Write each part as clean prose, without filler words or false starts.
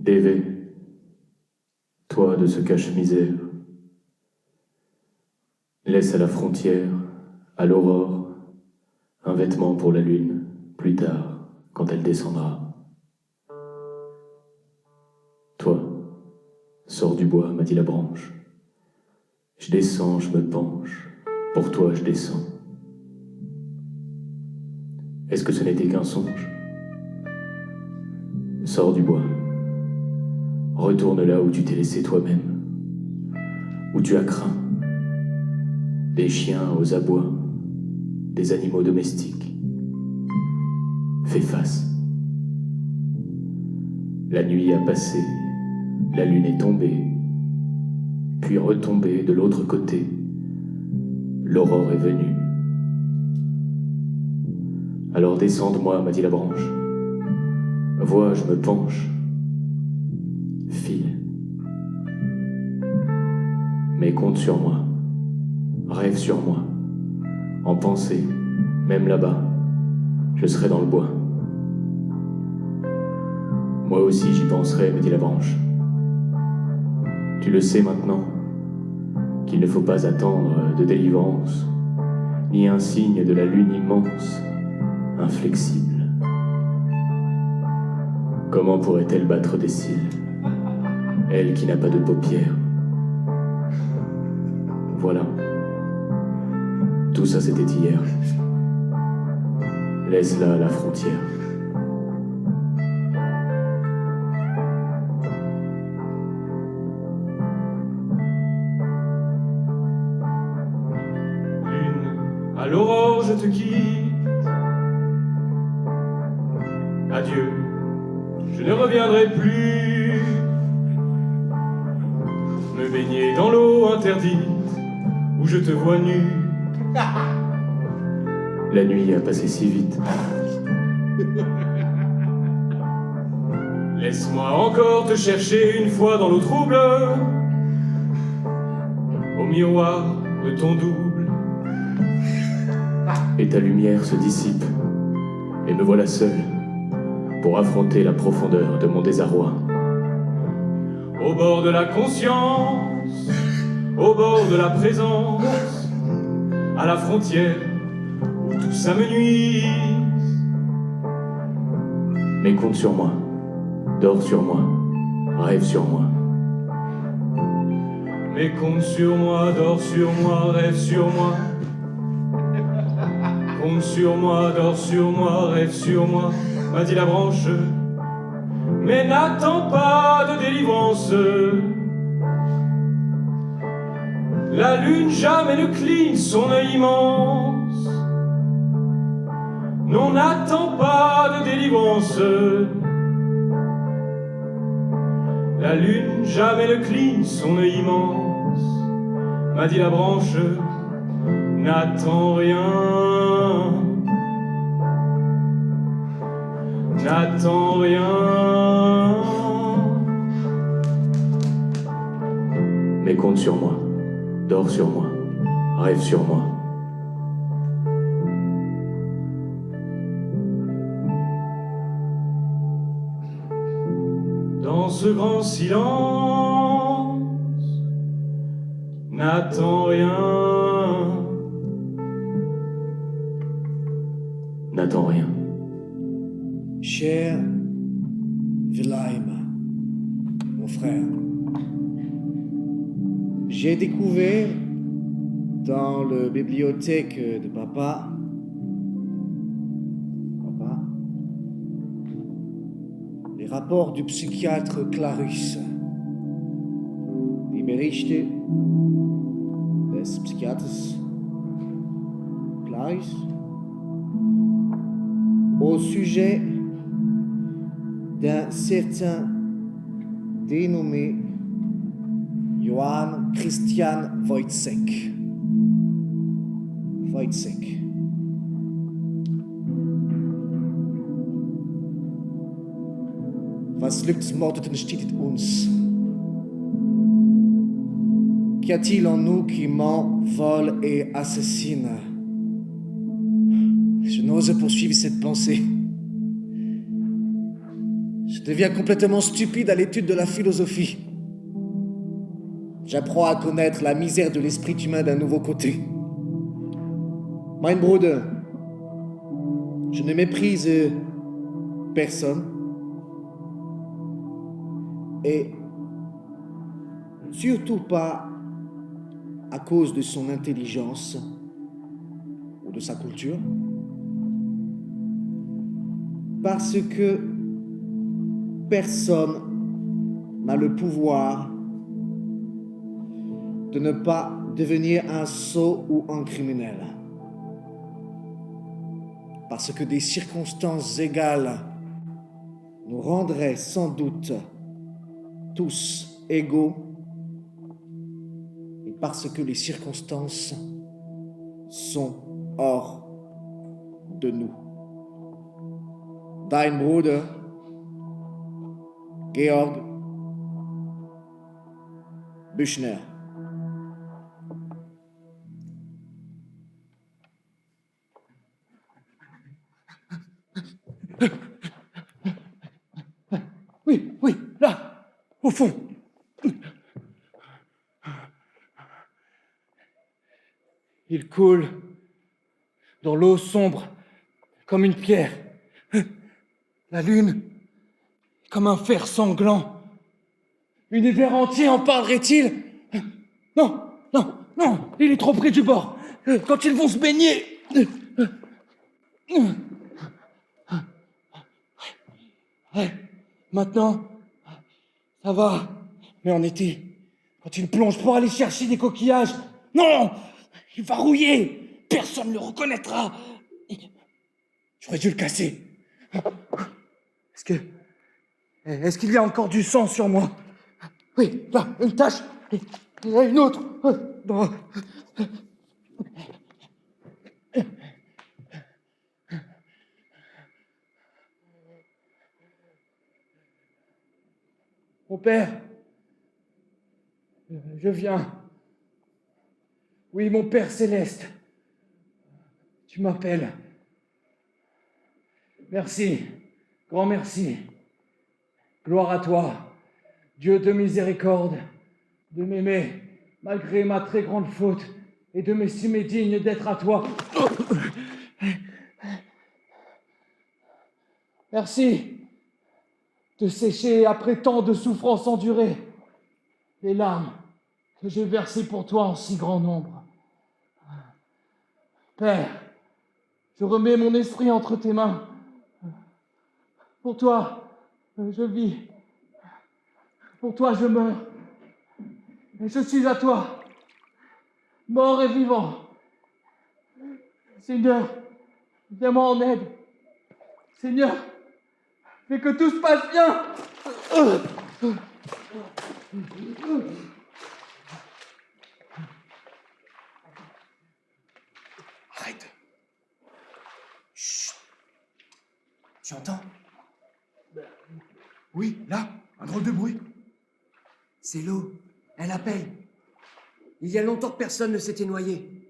Dévé, toi de ce cache-misère, laisse à la frontière, à l'aurore, un vêtement pour la lune, plus tard, quand elle descendra. Toi, sors du bois, m'a dit la branche. Je descends, je me penche, pour toi je descends. Est-ce que ce n'était qu'un songe? Sors du bois. Retourne là où tu t'es laissé toi-même, où tu as craint. Des chiens aux abois, des animaux domestiques. Fais face. La nuit a passé, la lune est tombée, puis retombée de l'autre côté. L'aurore est venue. Alors descends-moi, m'a dit la branche. Vois, je me penche. File. Mais compte sur moi. Rêve sur moi. En pensée, même là-bas, je serai dans le bois. Moi aussi j'y penserai, me dit la branche. Tu le sais maintenant, qu'il ne faut pas attendre de délivrance, ni un signe de la lune immense, inflexible. Comment pourrait-elle battre des cils, elle qui n'a pas de paupières? Voilà. Tout ça c'était hier. Laisse-la à la frontière. Lune, à l'aurore je te quitte. Adieu, je ne reviendrai plus. Me baigner dans l'eau interdite où je te vois nu. La nuit a passé si vite. Laisse-moi encore te chercher une fois dans l'eau trouble, au miroir de ton double. Et ta lumière se dissipe, et me voilà seul pour affronter la profondeur de mon désarroi. Au bord de la conscience, au bord de la présence, à la frontière où tout s'amenuise. Mais compte sur moi, dors sur moi, rêve sur moi. Mais compte sur moi, dors sur moi, rêve sur moi. Compte sur moi, dors sur moi, rêve sur moi, m'a dit la branche. Mais n'attends pas de délivrance. La lune jamais ne cligne son œil immense. Non, n'attends pas de délivrance. La lune jamais ne cligne son œil immense, m'a dit la branche. N'attends rien. N'attends rien. Mais compte sur moi, dors sur moi, rêve sur moi. Dans ce grand silence, n'attends rien. N'attends rien. Cher Wilhelm, mon frère, j'ai découvert dans la bibliothèque de papa les rapports du psychiatre Clarus, die Berichte des Psychiaters Clarus au sujet d'un certain dénommé Johann Christian Wojciech. Was lukt mordet steht it uns? Qu'y a-t-il en nous qui ment, vole et assassine? Je n'ose poursuivre cette pensée. Je deviens complètement stupide à l'étude de la philosophie. J'apprends à connaître la misère de l'esprit humain d'un nouveau côté. Mein Bruder, je ne méprise personne et surtout pas à cause de son intelligence ou de sa culture, parce que personne n'a le pouvoir de ne pas devenir un sot ou un criminel. Parce que des circonstances égales nous rendraient sans doute tous égaux, et parce que les circonstances sont hors de nous. Dein Bruder, Georg Büchner. Oui, là, au fond. Il coule dans l'eau sombre comme une pierre. La lune comme un fer sanglant. L'univers entier en parlerait-il? Non, il est trop près du bord. Quand ils vont se baigner. Ouais, maintenant, ça va. Mais en été, quand il plonge pour aller chercher des coquillages, non, il va rouiller. Personne ne le reconnaîtra. J'aurais dû le casser. Est-ce qu'il y a encore du sang sur moi? Oui, là, une tache. Il y a une autre. Non. Mon père, je viens. Oui, mon Père céleste, tu m'appelles. Merci, grand merci. Gloire à toi, Dieu de miséricorde, de m'aimer malgré ma très grande faute et de m'estimer digne d'être à toi. Merci de sécher après tant de souffrances endurées les larmes que j'ai versées pour toi en si grand nombre. Père, je remets mon esprit entre tes mains. Pour toi, je vis. Pour toi, je meurs. Et je suis à toi, mort et vivant. Seigneur, viens-moi en aide. Seigneur, fais que tout se passe bien. Arrête. Chut. Tu entends? Oui, là, un drôle de bruit. C'est l'eau. Elle appelle. Il y a longtemps que personne ne s'était noyé.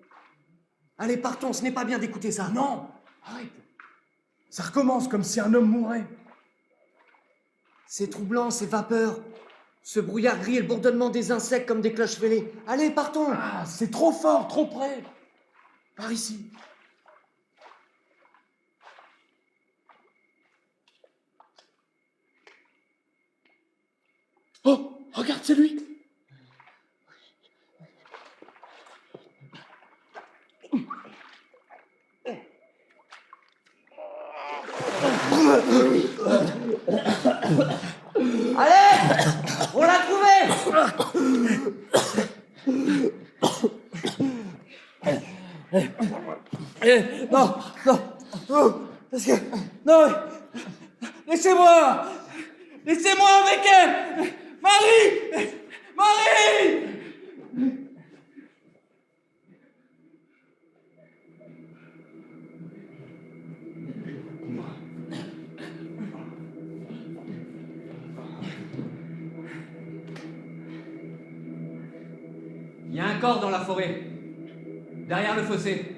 Allez, partons, ce n'est pas bien d'écouter ça. Non, arrête. Ça recommence comme si un homme mourait. C'est troublant, ces vapeurs. Ce brouillard gris et le bourdonnement des insectes comme des cloches fêlées. Allez, partons. Ah, c'est trop fort, trop près. Par ici. Oh, regarde, c'est lui. Allez, on l'a trouvé. Non, parce que... Non, laissez-moi avec elle. Marie. Il y a un corps dans la forêt, derrière le fossé.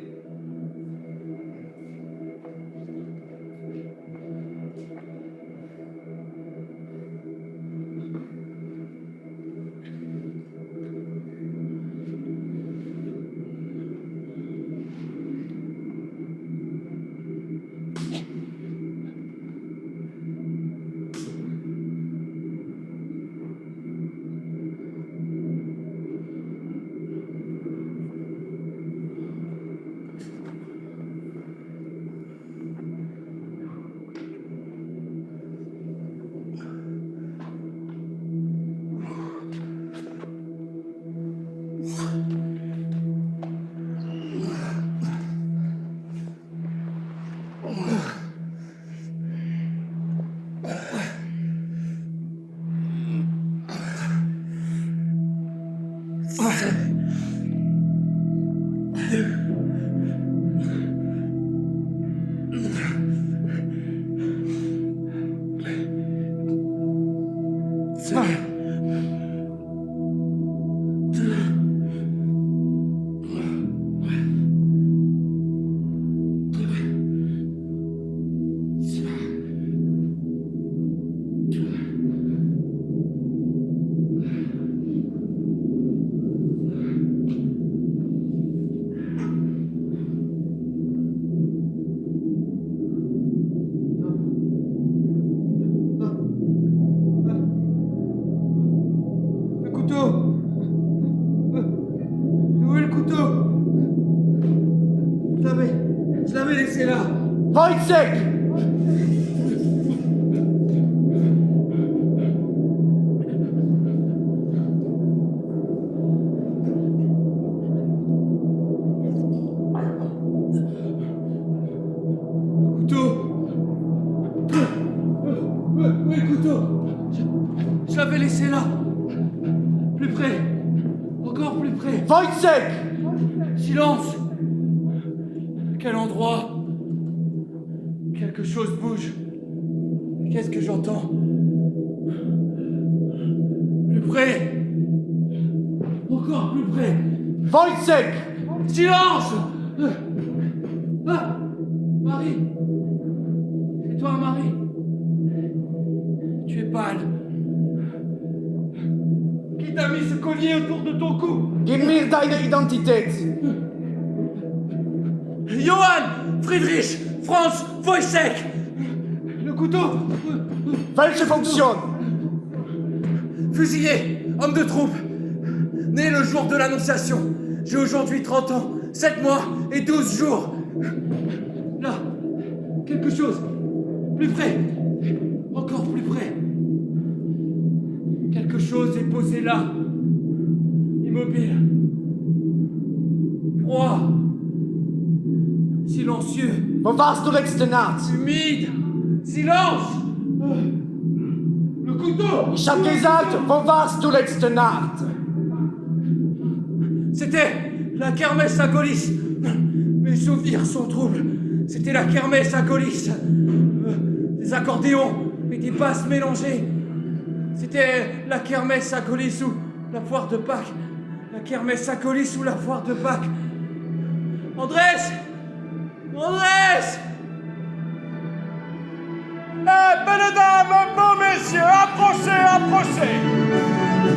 Le couteau! Où est le couteau? Je l'avais laissé là! Wojciech! Où est le couteau? Je l'avais laissé là. Plus près. Encore plus près. Wojciech! Silence. Quel endroit? Quelque chose bouge. Qu'est-ce que j'entends? Plus près. Encore plus près. Wojciech! Silence! Ah! Marie! C'est toi, Marie? Tu es pâle. Qui t'a mis ce collier autour de ton cou? Gib mir deine Identität! Johann! Friedrich! Franz! Wojciech! Le couteau! Welche Funktion? Fusillé, homme de troupe. Né le jour de l'Annonciation. J'ai aujourd'hui 30 ans, 7 mois et 12 jours. Là! Quelque chose! Plus près! Encore plus près! Quelque chose est posé là! Immobile! Froid! Silencieux! Wo warst du letzte Nacht? Humide! Silence! Le couteau! Ich hab gesagt, wo warst du letzte Nacht? C'était la kermesse à Golis. Mes souvenirs sont troubles. C'était la kermesse à Golis. Des accordéons et des basses mélangées. C'était la kermesse à Golis ou la foire de Pâques. La kermesse à Golis ou la foire de Pâques. Andrés! Andrés! Belles dames, beaux messieurs, approchez, approchez.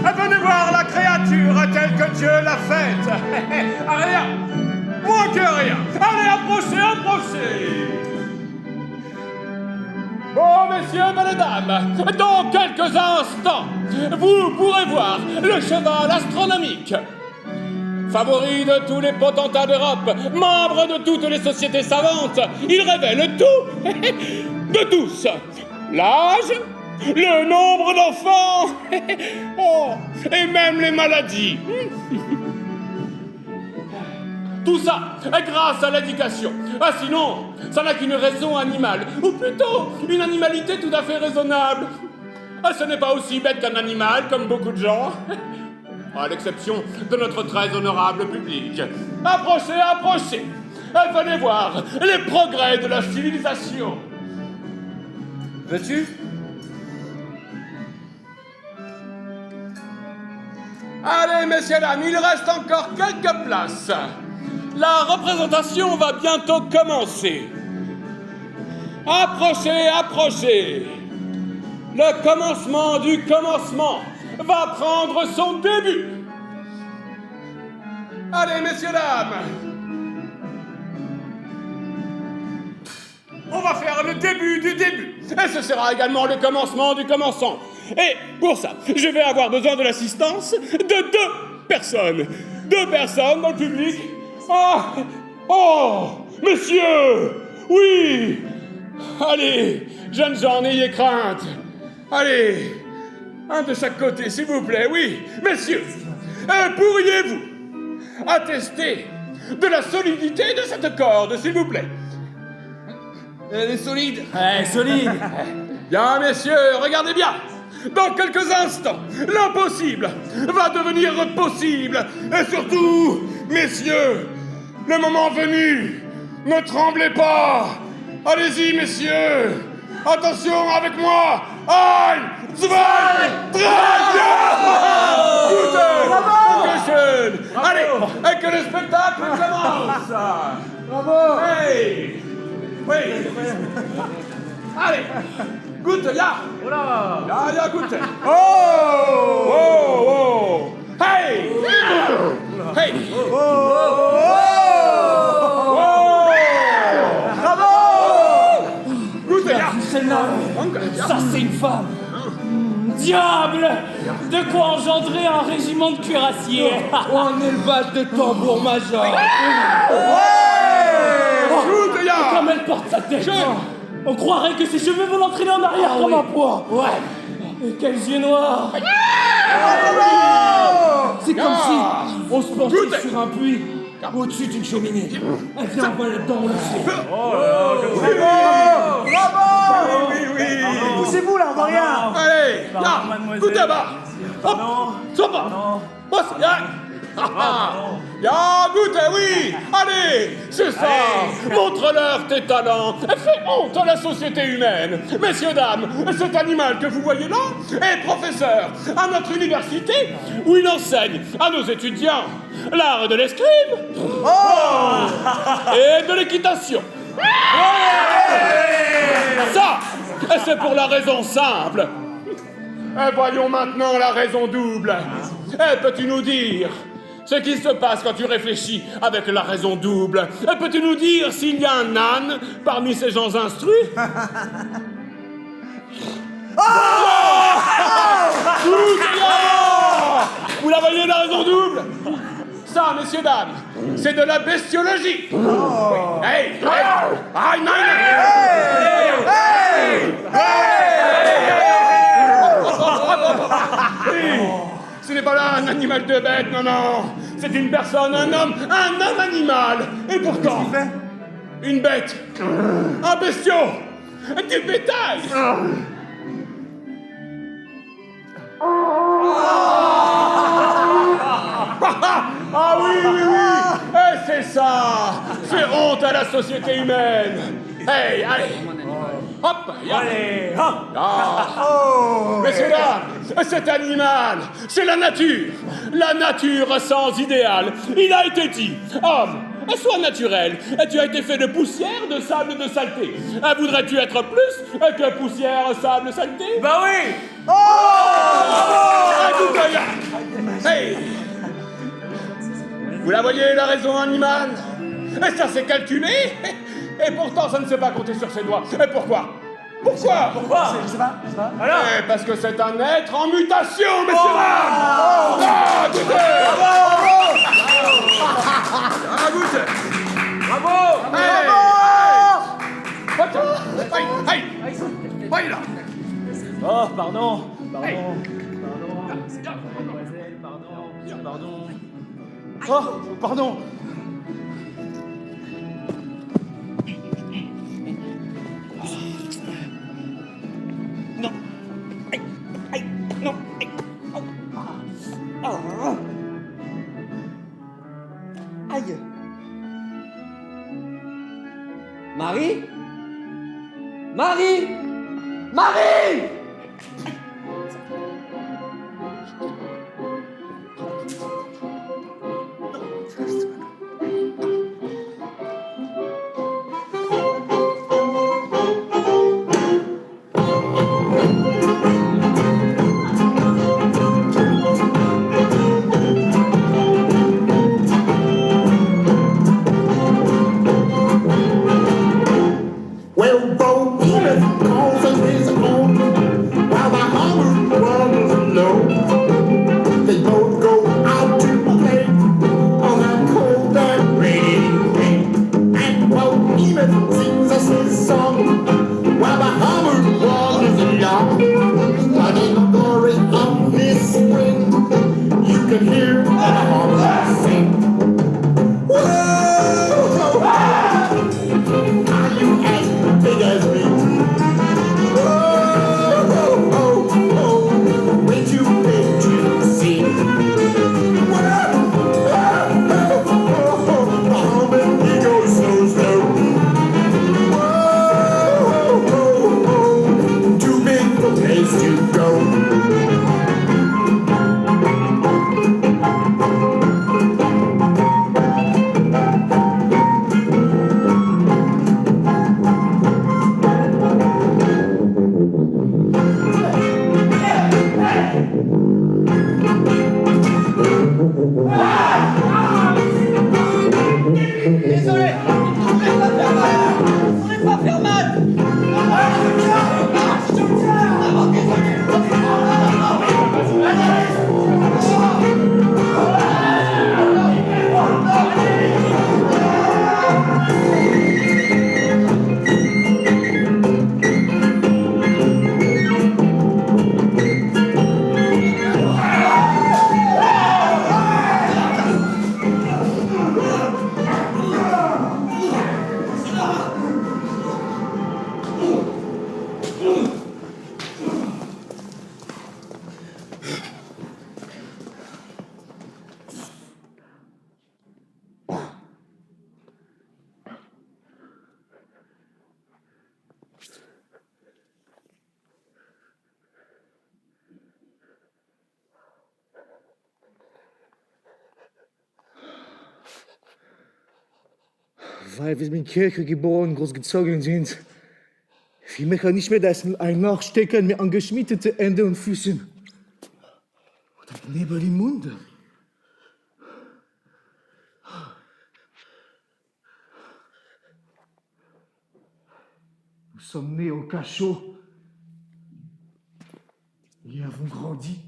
Venez voir la créature telle que Dieu l'a faite. Rien, moins que rien. Allez, approchez, approchez. Bon, messieurs, belles dames, dans quelques instants, vous pourrez voir le cheval astronomique. Favori de tous les potentats d'Europe, membre de toutes les sociétés savantes, il révèle tout de tous. L'âge, le nombre d'enfants, oh, et même les maladies. Tout ça est grâce à l'éducation. Ah, sinon, ça n'a qu'une raison animale, ou plutôt une animalité tout à fait raisonnable. Ah, ce n'est pas aussi bête qu'un animal, comme beaucoup de gens. À l'exception de notre très honorable public. Approchez, approchez. Venez voir les progrès de la civilisation. Veux-tu? Allez, messieurs, dames, il reste encore quelques places. La représentation va bientôt commencer. Approchez, approchez. Le commencement du commencement va prendre son début. Allez, messieurs, dames. On va faire le début du début. Et ce sera également le commencement du commençant. Et pour ça, je vais avoir besoin de l'assistance de 2 personnes. 2 personnes dans le public. Ah! Oh! Monsieur! Oui! Allez, jeunes gens, n'ayez crainte. Allez, un de chaque côté, s'il vous plaît. Oui, messieurs, pourriez-vous attester de la solidité de cette corde, s'il vous plaît. Elle est solide? Solide. Bien, messieurs, regardez bien. Dans quelques instants, l'impossible va devenir possible. Et surtout, messieurs, le moment venu, ne tremblez pas. Allez-y, messieurs. Attention avec moi. 1, 2, 3, Gute! Allez, et que le spectacle commence. Bravo. Hey. Oui. Allez. Gute, ja. Ja, Gute. Oh. Hey. Hey. Ça, c'est une femme. Diable! De quoi engendrer un régiment de cuirassiers? Ou un élevage de tambour-major. Comme elle porte sa tête! On croirait que ses cheveux vont l'entraîner en arrière comme un poids! Ouais! Et quels yeux noirs! C'est comme si on se penchait sur un puits au-dessus d'une cheminée. Elle vient en voile là-dedans, on le sait. Oui. Poussez-vous là, on voit rien. Allez, là, tout à bas. Hop, sois pas. Ya, Gute, oui. Allez, c'est ça. Montre-leur tes talents. Fais honte à la société humaine. Messieurs, dames, cet animal que vous voyez là est professeur à notre université où il enseigne à nos étudiants l'art de l'escrime et de l'équitation. Ça, c'est pour la raison simple. Et voyons maintenant la raison double. Peux-tu nous dire ce qui se passe quand tu réfléchis avec la raison double? Peux-tu nous dire s'il y a un âne parmi ces gens instruits? Vous la voyez, la raison double? Ça, messieurs, dames, c'est de la bestiologie. Hey! Ce n'est pas là un animal de bête, non. C'est une personne, un homme animal. Et pourtant, une bête, un bestiau, du bétail. Ah oui. Et c'est ça. Fais honte à la société humaine. Hey, allez. Hop, allez, Messieurs, dames, cet animal, c'est la nature sans idéal. Il a été dit, homme, sois naturel, et tu as été fait de poussière, de sable, de saleté. Voudrais-tu être plus que poussière, sable, saleté? Bah oui. Hey. Vous la voyez, la raison animale? Et ça s'est calculé? Et pourtant, ça ne sait pas compter sur ses doigts. Et pourquoi? Je sais pas. Parce que c'est un être en mutation, messieurs, dames. Gute. Bravo. Hey. Là. Oh, pardon. Oh, pardon. Aïe. Marie? Well, Bo Peep calls his own while the Désolé, on n'est pas faire mal. On n'est pas faire mal. Je te tiens. Weil wir in der Kirche geboren, großgezogen sind, wir möchten nicht mehr, dass ein Nachstecken mit angeschmiedeten Händen und Füßen und ein Nebel im Munde. Nous sommes nés au cachot. Y avons grandi.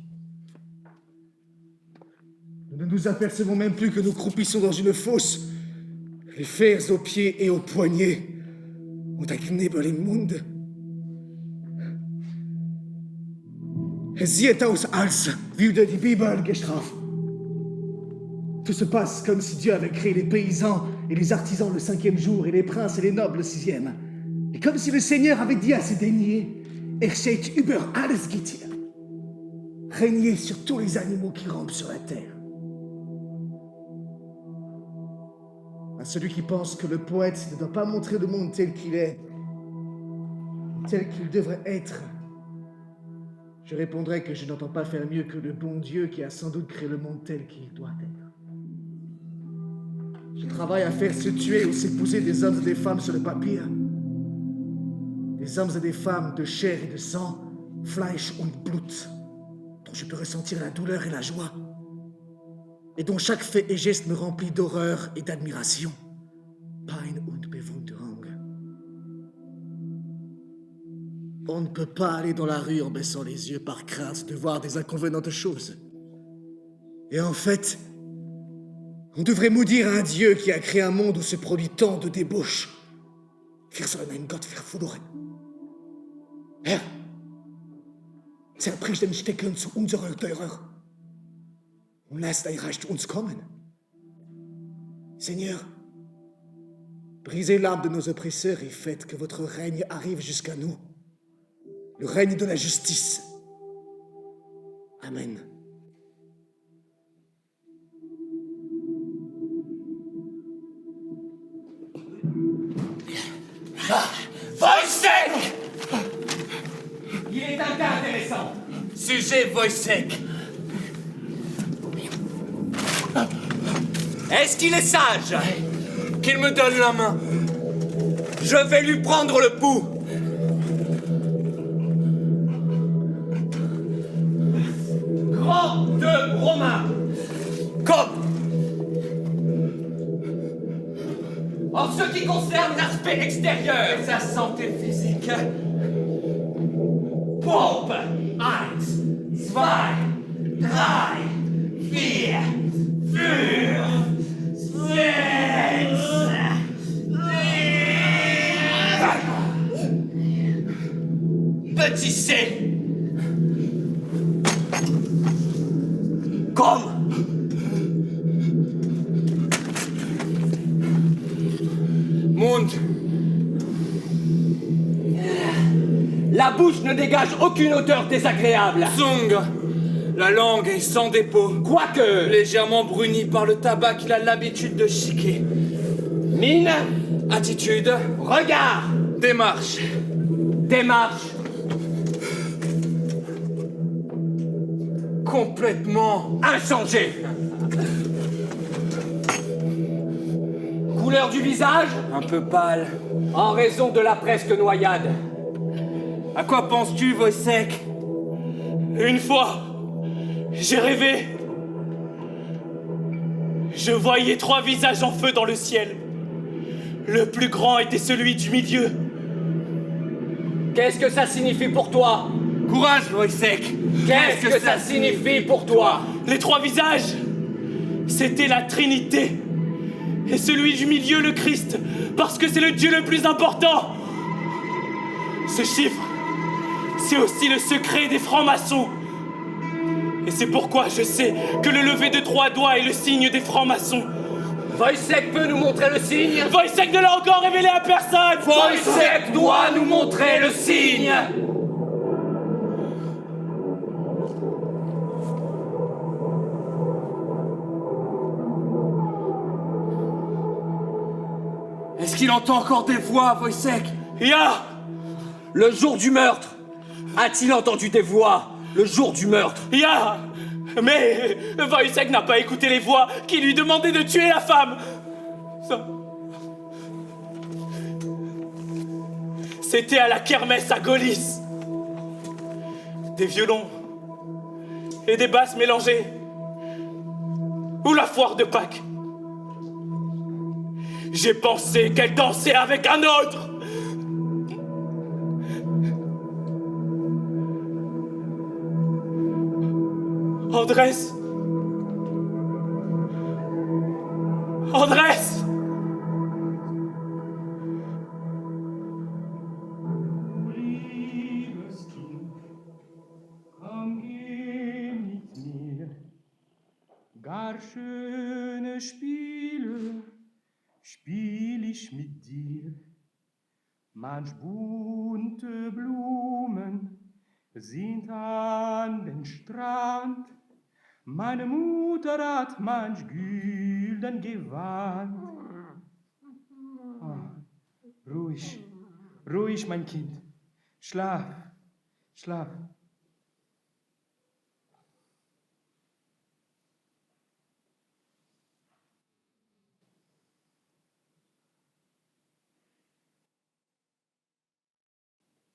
Nous ne nous apercevons même plus que nous croupissons dans une fosse. Les fers aux pieds et aux poignets und ein Knebel im Munde. Es sieht aus, als würde die Bibel gestraft. Tout se passe comme si Dieu avait créé les paysans et les artisans le 5e jour et les princes et les nobles le 6e. Et comme si le Seigneur avait dit à ses deniers, seid über alles Getier. Régnez sur tous les animaux qui rampent sur la terre. À celui qui pense que le poète ne doit pas montrer le monde tel qu'il est, tel qu'il devrait être, je répondrai que je n'entends pas faire mieux que le bon Dieu qui a sans doute créé le monde tel qu'il doit être. Je travaille à faire se tuer ou s'épouser des hommes et des femmes sur le papier. Des hommes et des femmes de chair et de sang, Fleisch und Blut, dont je peux ressentir la douleur et la joie, et dont chaque fait et geste me remplit d'horreur et d'admiration. Pein und Bewunderung. On ne peut pas aller dans la rue en baissant les yeux par crainte de voir des inconvénientes choses. Et en fait, on devrait maudire un Dieu qui a créé un monde où se produit tant de débauches. Wir sollen einen Gott verfluchen. Herr, zerbrich den Stecken zu unserer Terreur und lass dein Reich zu uns kommen. Seigneur, brisez l'âme de nos oppresseurs et faites que votre règne arrive jusqu'à nous. Le règne de la justice. Amen. Wojciech! Il est un cas intéressant. Sujet Wojciech. Est-ce qu'il est sage? Qu'il me donne la main. Je vais lui prendre le pouls. Grand de Romain. Comme. En ce qui concerne l'aspect extérieur Et sa santé physique. Pompe 1, 2, 3, 4, 5, 6, Petit C. Comme. Mund. La bouche ne dégage aucune odeur désagréable. Zung. La langue est sans dépôt. Quoique. Légèrement brunie par le tabac qu'il a l'habitude de chiquer. Mine. Attitude. Regard. Démarche. Démarche. Complètement Inchangé. Couleur du visage. un peu pâle. En raison de la presque noyade. À quoi penses-tu, Wojciech? Une fois, j'ai rêvé. Je voyais 3 visages en feu dans le ciel. Le plus grand était celui du milieu. Qu'est-ce que ça signifie pour toi? Courage, Wojciech. Qu'est-ce que ça signifie pour toi? Les 3 visages, c'était la Trinité. Et celui du milieu, le Christ, parce que c'est le Dieu le plus important. Ce chiffre, c'est aussi le secret des francs-maçons. Et c'est pourquoi je sais que le lever de 3 doigts est le signe des francs-maçons. Wojciech peut nous montrer le signe? Wojciech ne l'a encore révélé à personne. Wojciech doit nous montrer le signe! Est-ce qu'il entend encore des voix, Wojciech? Ya! Le jour du meurtre, a-t-il entendu des voix? Le jour du meurtre? Ya! Mais Wojciech n'a pas écouté les voix qui lui demandaient de tuer la femme. Ça... C'était à la kermesse à Golis. Des violons et des basses mélangées. Ou la foire de Pâques. J'ai pensé qu'elle dansait avec un autre. Andrés! Andrés! Gar schöne Spiele spiel ich mit dir. Manch bunte Blumen sind an den Strand. Meine Mutter hat manch gülden Gewand. Oh, ruhig, ruhig, mein Kind. Schlaf, schlaf.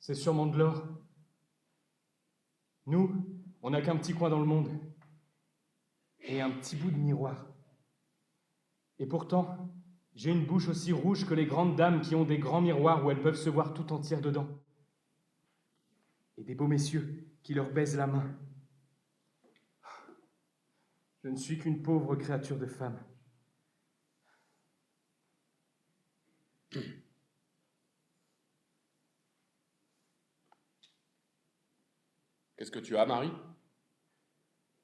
C'est sûrement de l'or. Nous, on n'a qu'un petit coin dans le monde. Et un petit bout de miroir. Et pourtant, j'ai une bouche aussi rouge que les grandes dames qui ont des grands miroirs où elles peuvent se voir tout entières dedans. Et des beaux messieurs qui leur baisent la main. Je ne suis qu'une pauvre créature de femme. Qu'est-ce que tu as, Marie?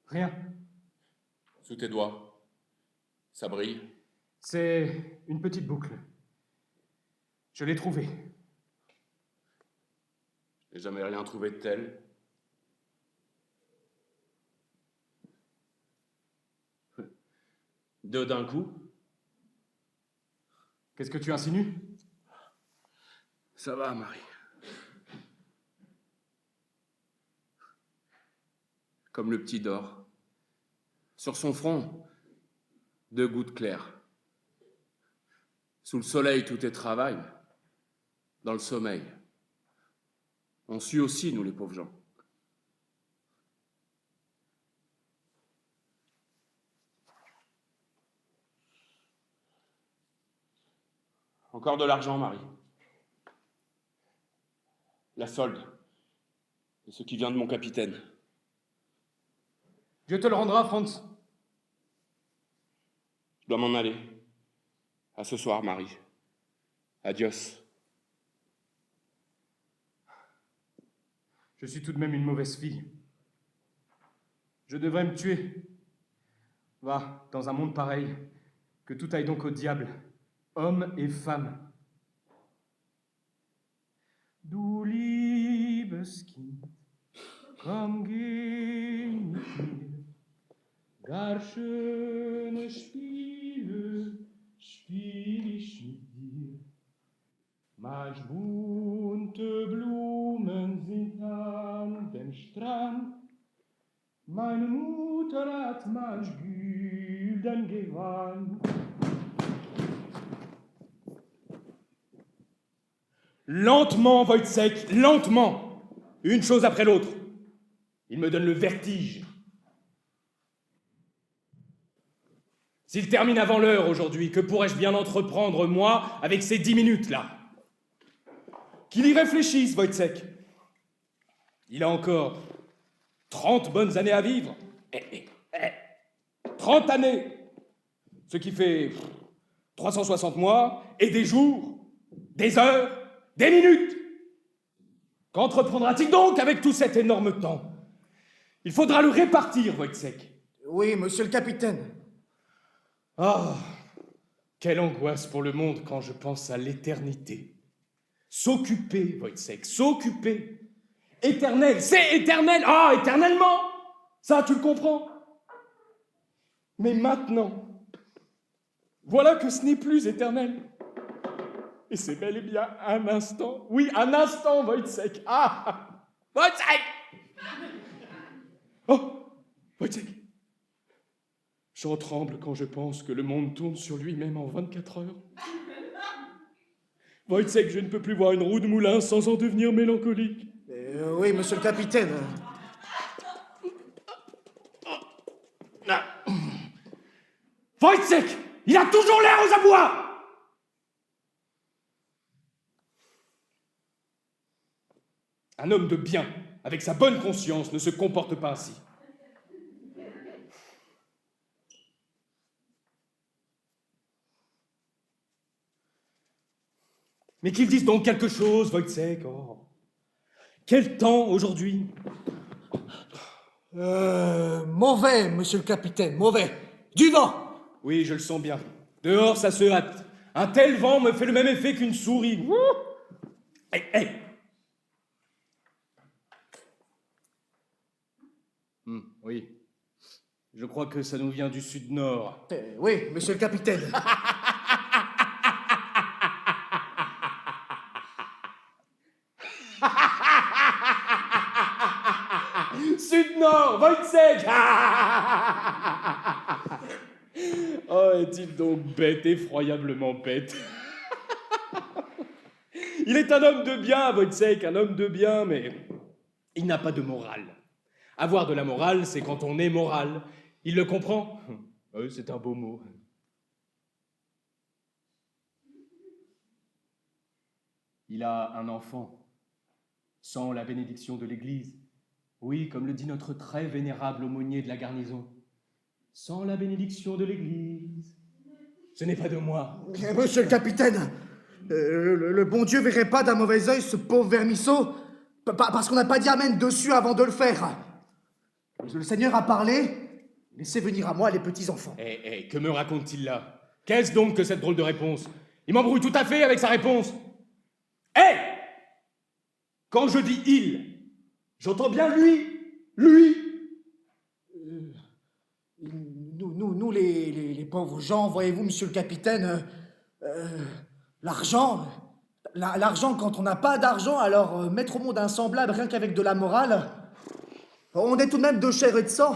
Rien. Sous tes doigts. Ça brille. C'est une petite boucle. Je l'ai trouvée. J'ai jamais rien trouvé de tel. Deux d'un coup. Qu'est-ce que tu insinues? Ça va, Marie. Comme le petit dort. Sur son front, 2 gouttes claires. Sous le soleil, tout est travail. Dans le sommeil. On sue aussi, nous, les pauvres gens. Encore de l'argent, Marie. La solde. Et ce qui vient de mon capitaine. Dieu te le rendra, Franz. Je dois m'en aller. À ce soir, Marie. Adios. Je suis tout de même une mauvaise fille. Je devrais me tuer. Va, dans un monde pareil, que tout aille donc au diable, hommes et femmes. Du liebes Kind, komm, geh mit mir. Gar schöne Spiele spiel ich mit dir. Manch bunte Blumen sind an dem Strand. Meine Mutter hat manch gülden Gewand. Lentement, Wojciech, lentement. Une chose après l'autre. Il me donne le vertige. S'il termine avant l'heure aujourd'hui, que pourrais-je bien entreprendre, moi, avec ces 10 minutes-là? Qu'il y réfléchisse, Wojciech. Il a encore 30 bonnes années à vivre. 30 années! Ce qui fait 360 mois, et des jours, des heures, des minutes! Qu'entreprendra-t-il donc avec tout cet énorme temps? Il faudra le répartir, Wojciech. Oui, monsieur le capitaine. Ah, quelle angoisse pour le monde quand je pense à l'éternité. S'occuper, Wojciech, s'occuper. Éternel, c'est éternel. Ah, éternellement. Ça, tu le comprends. Mais maintenant, voilà que ce n'est plus éternel. Et c'est bel et bien un instant. Oui, un instant, Wojciech. Ah, Wojciech. Oh, Wojciech. J'en tremble quand je pense que le monde tourne sur lui-même en 24 heures. Wojciech, je ne peux plus voir une roue de moulin sans en devenir mélancolique. Oui, monsieur le capitaine. Wojciech, il a toujours l'air aux abois! Un homme de bien, avec sa bonne conscience, ne se comporte pas ainsi. Mais qu'il dise donc quelque chose, Wojciech. Oh. Quel temps aujourd'hui? Mauvais, monsieur le capitaine, mauvais. Du vent. Oui, je le sens bien. Dehors, ça se hâte. Un tel vent me fait le même effet qu'une souris. Hé, hé. Oui. Je crois que ça nous vient du sud-nord. Oui, monsieur le capitaine. Sud-nord, Wojciech. Oh, est-il donc bête, effroyablement bête. Il est un homme de bien, Wojciech, un homme de bien, mais il n'a pas de morale. Avoir de la morale, c'est quand on est moral. Il le comprend? Oui, c'est un beau mot. Il a un enfant, sans la bénédiction de l'Église. Oui, comme le dit notre très vénérable aumônier de la garnison. Sans la bénédiction de l'Église. Ce n'est pas de moi. Monsieur le capitaine, le bon Dieu verrait pas d'un mauvais œil ce pauvre vermisseau, parce qu'on n'a pas dit amen dessus avant de le faire. Le Seigneur a parlé, laissez venir à moi les petits-enfants. Que me raconte-t-il là? Qu'est-ce donc que cette drôle de réponse? Il m'embrouille tout à fait avec sa réponse. Quand je dis il, j'entends bien lui. Nous les pauvres gens, voyez-vous, monsieur le capitaine, l'argent, quand on n'a pas d'argent, alors mettre au monde un semblable rien qu'avec de la morale, on est tout de même de chair et de sang.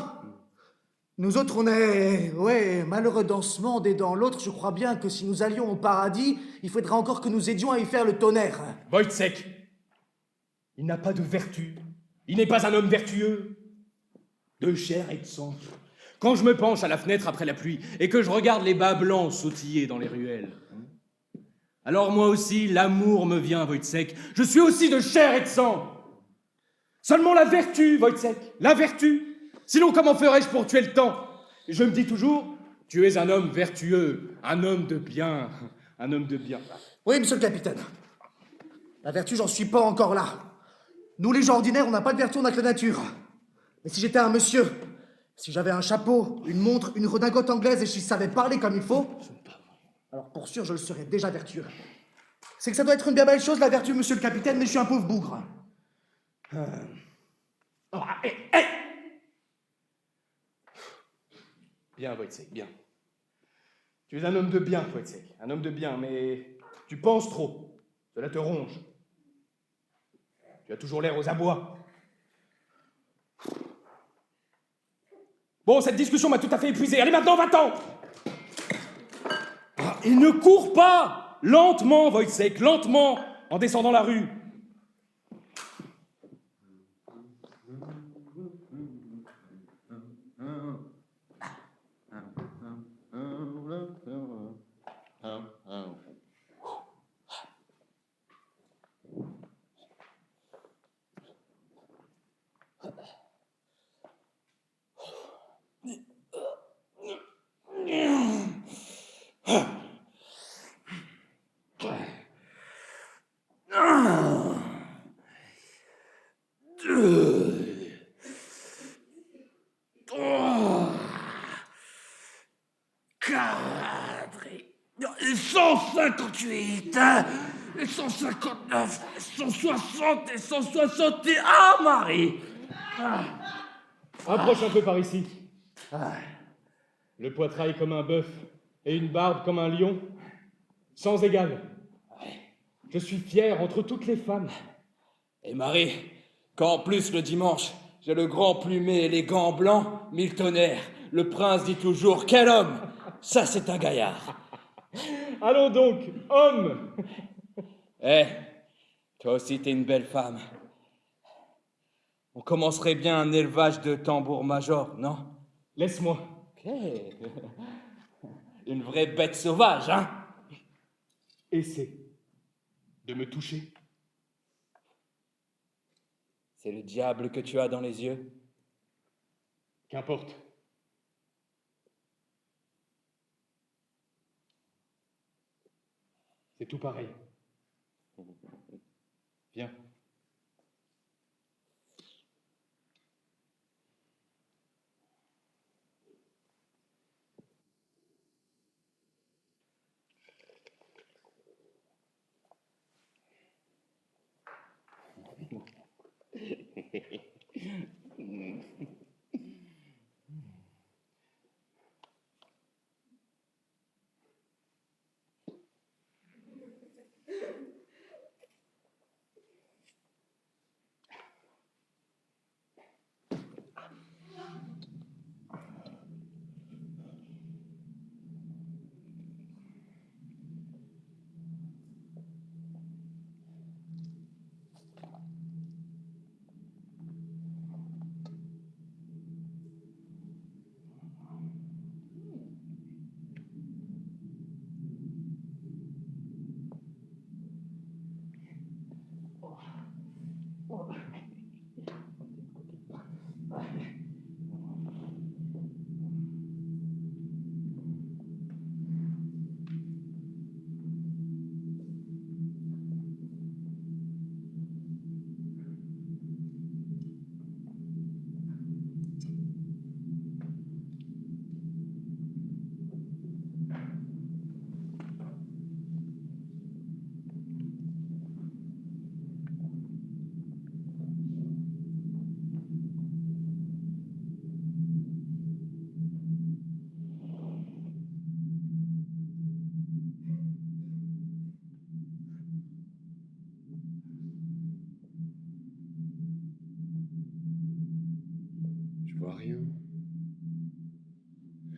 Nous autres, on est, malheureux dans ce monde et dans l'autre, je crois bien que si nous allions au paradis, il faudra encore que nous aidions à y faire le tonnerre. Wojciech, il n'a pas de vertu. Il n'est pas un homme vertueux. De chair et de sang. Quand je me penche à la fenêtre après la pluie et que je regarde les bas blancs sautiller dans les ruelles, alors moi aussi, l'amour me vient, Wojciech. Je suis aussi de chair et de sang. Seulement la vertu, Wojciech, la vertu. Sinon, comment ferais-je pour tuer le temps? Et je me dis toujours, tu es un homme vertueux, un homme de bien, un homme de bien. Oui, monsieur le capitaine. La vertu, j'en suis pas encore là. Nous, les gens ordinaires, on n'a pas de vertu, on n'a que la nature. Mais si j'étais un monsieur, si j'avais un chapeau, une montre, une redingote anglaise et si je savais parler comme il faut, alors pour sûr, je le serais déjà vertueux. C'est que ça doit être une bien belle chose, la vertu, monsieur le capitaine, mais je suis un pauvre bougre. Bien, Wojciech, bien. Tu es un homme de bien, Wojciech, un homme de bien, mais tu penses trop. Cela te ronge. Tu as toujours l'air aux abois. Bon, cette discussion m'a tout à fait épuisé. Allez, maintenant, va-t'en! Il ne court pas! Lentement, Wojciech, lentement, en descendant la rue. cadré. 158, 159, 160 et 161, Marie. Approche un peu par ici. Le poitrail comme un bœuf et une barbe comme un lion, sans égal. Je suis fier entre toutes les femmes. Et Marie, quand en plus le dimanche, j'ai le grand plumé et les gants blancs, mille tonnerres, le prince dit toujours « Quel homme !» Ça, c'est un gaillard. Allons donc, homme. Toi aussi, t'es une belle femme. On commencerait bien un élevage de tambour-major, non? Laisse-moi. Une vraie bête sauvage, hein? Essaie de me toucher. C'est le diable que tu as dans les yeux? Qu'importe. C'est tout pareil. Viens.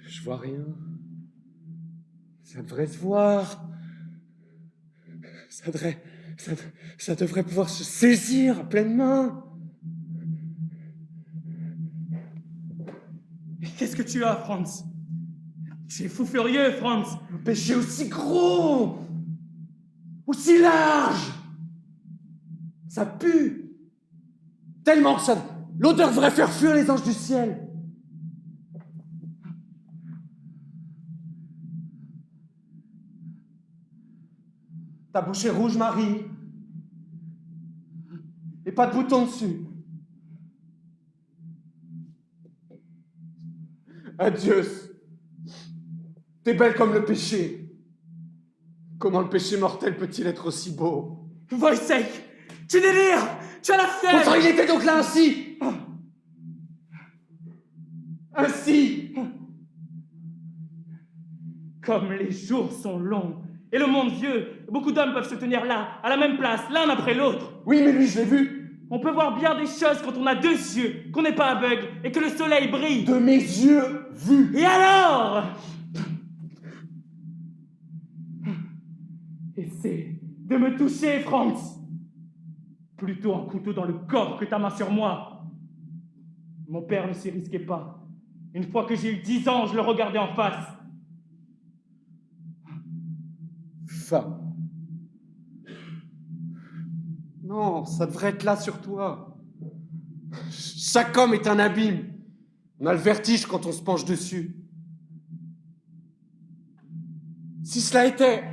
Je vois rien. Ça devrait se voir. Ça devrait pouvoir se saisir à pleine main. Qu'est-ce que tu as, Franz? Tu es fou furieux, Franz. Un péché aussi gros, aussi large. Ça pue. Tellement que l'odeur devrait faire fuir les anges du ciel. Ta bouche est rouge, Marie. Et pas de bouton dessus. Adieu. T'es belle comme le péché. Comment le péché mortel peut-il être aussi beau? Wojciech, tu délires. Tu as la fièvre. Pourtant, il était donc là ainsi. Ainsi. Comme les jours sont longs et le monde vieux, beaucoup d'hommes peuvent se tenir là, à la même place, l'un après l'autre. Oui, mais lui, je l'ai vu. On peut voir bien des choses quand on a deux yeux, qu'on n'est pas aveugle et que le soleil brille. De mes yeux vus. Et alors? Essaie de me toucher, Franz. Plutôt un couteau dans le corps que ta main sur moi. Mon père ne s'y risquait pas. Une fois que j'ai eu 10 ans, je le regardais en face. Femme. Non, ça devrait être là sur toi. Chaque homme est un abîme. On a le vertige quand on se penche dessus. Si cela était...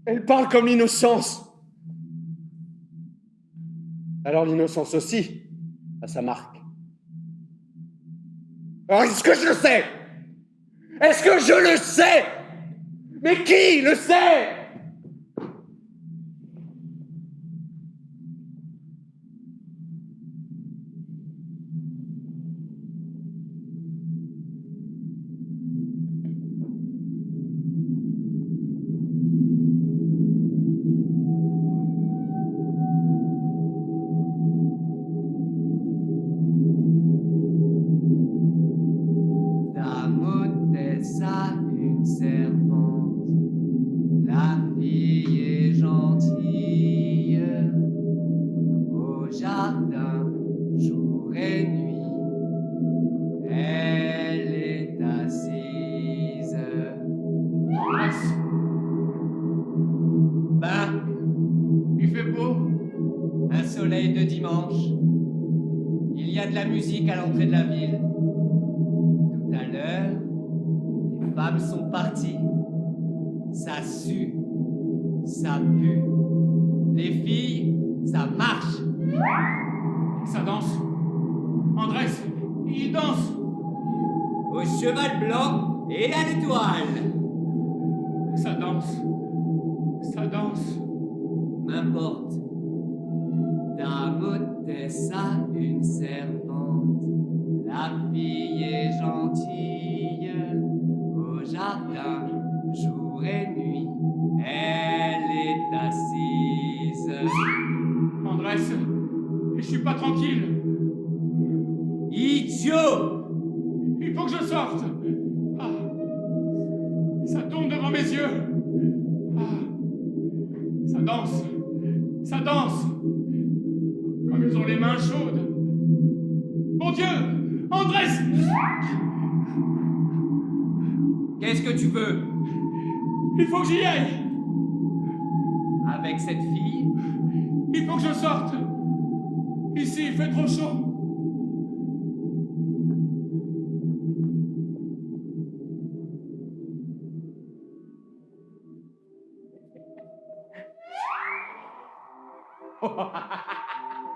Elle parle comme l'innocence. Alors l'innocence aussi a sa marque. Alors est-ce que je le sais? Est-ce que je le sais? Mais qui le sait? Damotessa, une servante, la fille est gentille, au jardin, jour et nuit, elle est assise. Ben, il fait beau, un soleil de dimanche, il y a de la musique à l'entrée de la ville. Tout à l'heure, les femmes sont parties. Ça sue, ça pue. Les filles, ça marche. Ça danse. Andrés, il danse. Au cheval blanc et à l'étoile. Ça danse. Ça danse. M'importe. Damotessa, une servante. La fille est gentille. Au jardin, jour et nuit, elle est assise. Andrés, je suis pas tranquille. Idiot! Il faut que je sorte. Ah. Ça tourne devant mes yeux. Ah. Ça danse. Ça danse. Comme ils ont les mains chaudes. Mon Dieu! Andrés! Qu'est-ce que tu veux? Il faut que j'y aille. Avec cette fille? Il faut que je sorte. Ici, il fait trop chaud.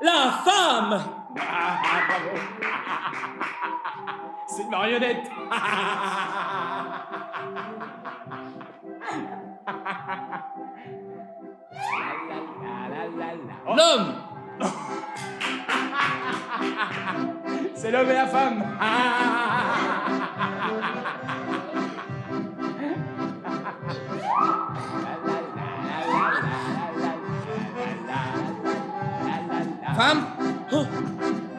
La femme! C'est une marionnette. L'homme! C'est l'homme et la femme. Femme, Oh.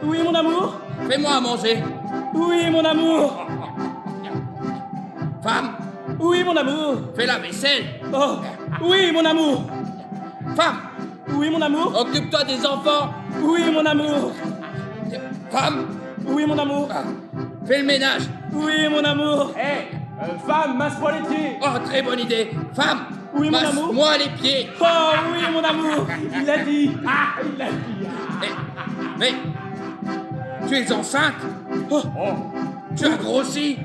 Oui, mon amour? fais-moi à manger. Oui, mon amour! Femme, Oui, mon amour! fais la vaisselle. Oh! Oui, mon amour! Femme, Oui, mon amour! occupe-toi des enfants. Oui, mon amour! Femme, Oui, mon amour! fais le ménage. Oui, mon amour! Hé, femme, masse-moi les pieds. Oh, très bonne idée. Femme, Oui, mon amour. masse-moi les pieds. Oh, oui, mon amour! Il l'a dit. Ah, il l'a dit. Mais, tu es enceinte? Oh. Tu as grossi?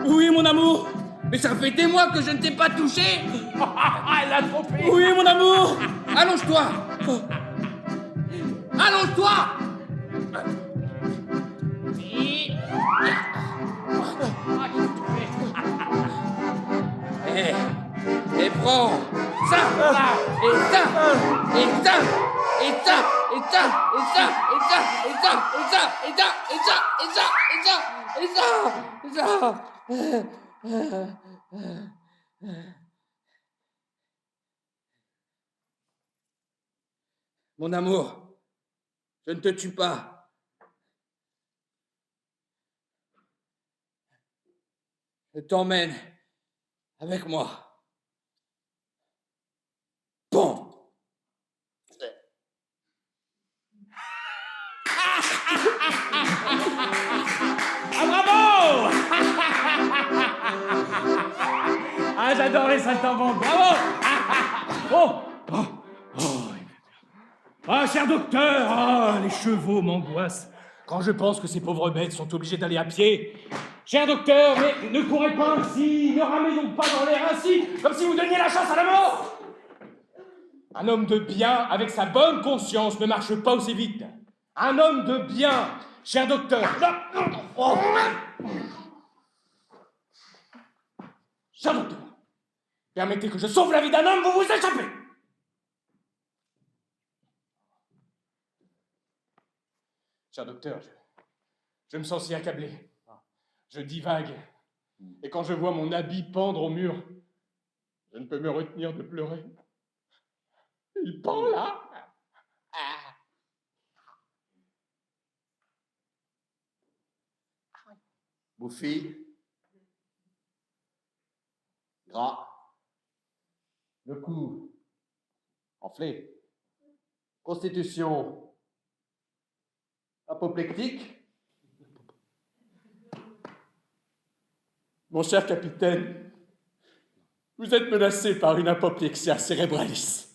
Oui, mon amour! Mais ça fait des mois que je ne t'ai pas touché. Elle a trompé. Oui, mon amour! Allonge-toi. Allonge-toi. Et prends ça, et ça, et ça, et ça, et ça, et ça, et ça, et ça, et ça, et ça, et ça, et ça, et ça, et ça, et ça. Mon amour, je ne te tue pas. Je t'emmène avec moi. Bon. Ah, bravo. Ah, j'adore les saltimbanques. Bravo. Ah, cher docteur, ah, les chevaux m'angoissent quand je pense que ces pauvres bêtes sont obligées d'aller à pied. Cher docteur, mais ne courez pas ainsi, ne ramez donc pas dans l'air ainsi, comme si vous donniez la chasse à la mort. Un homme de bien, avec sa bonne conscience, ne marche pas aussi vite. Un homme de bien, cher docteur. Cher docteur, permettez que je sauve la vie d'un homme, vous vous échappez! Cher docteur, je me sens si accablé. Je divague. Et quand je vois mon habit pendre au mur, je ne peux me retenir de pleurer. Il pend là. Bouffi. Gras. Le cou. Enflé. Constitution. Apoplectique. Mon cher capitaine, vous êtes menacé par une apoplexia cérébralis.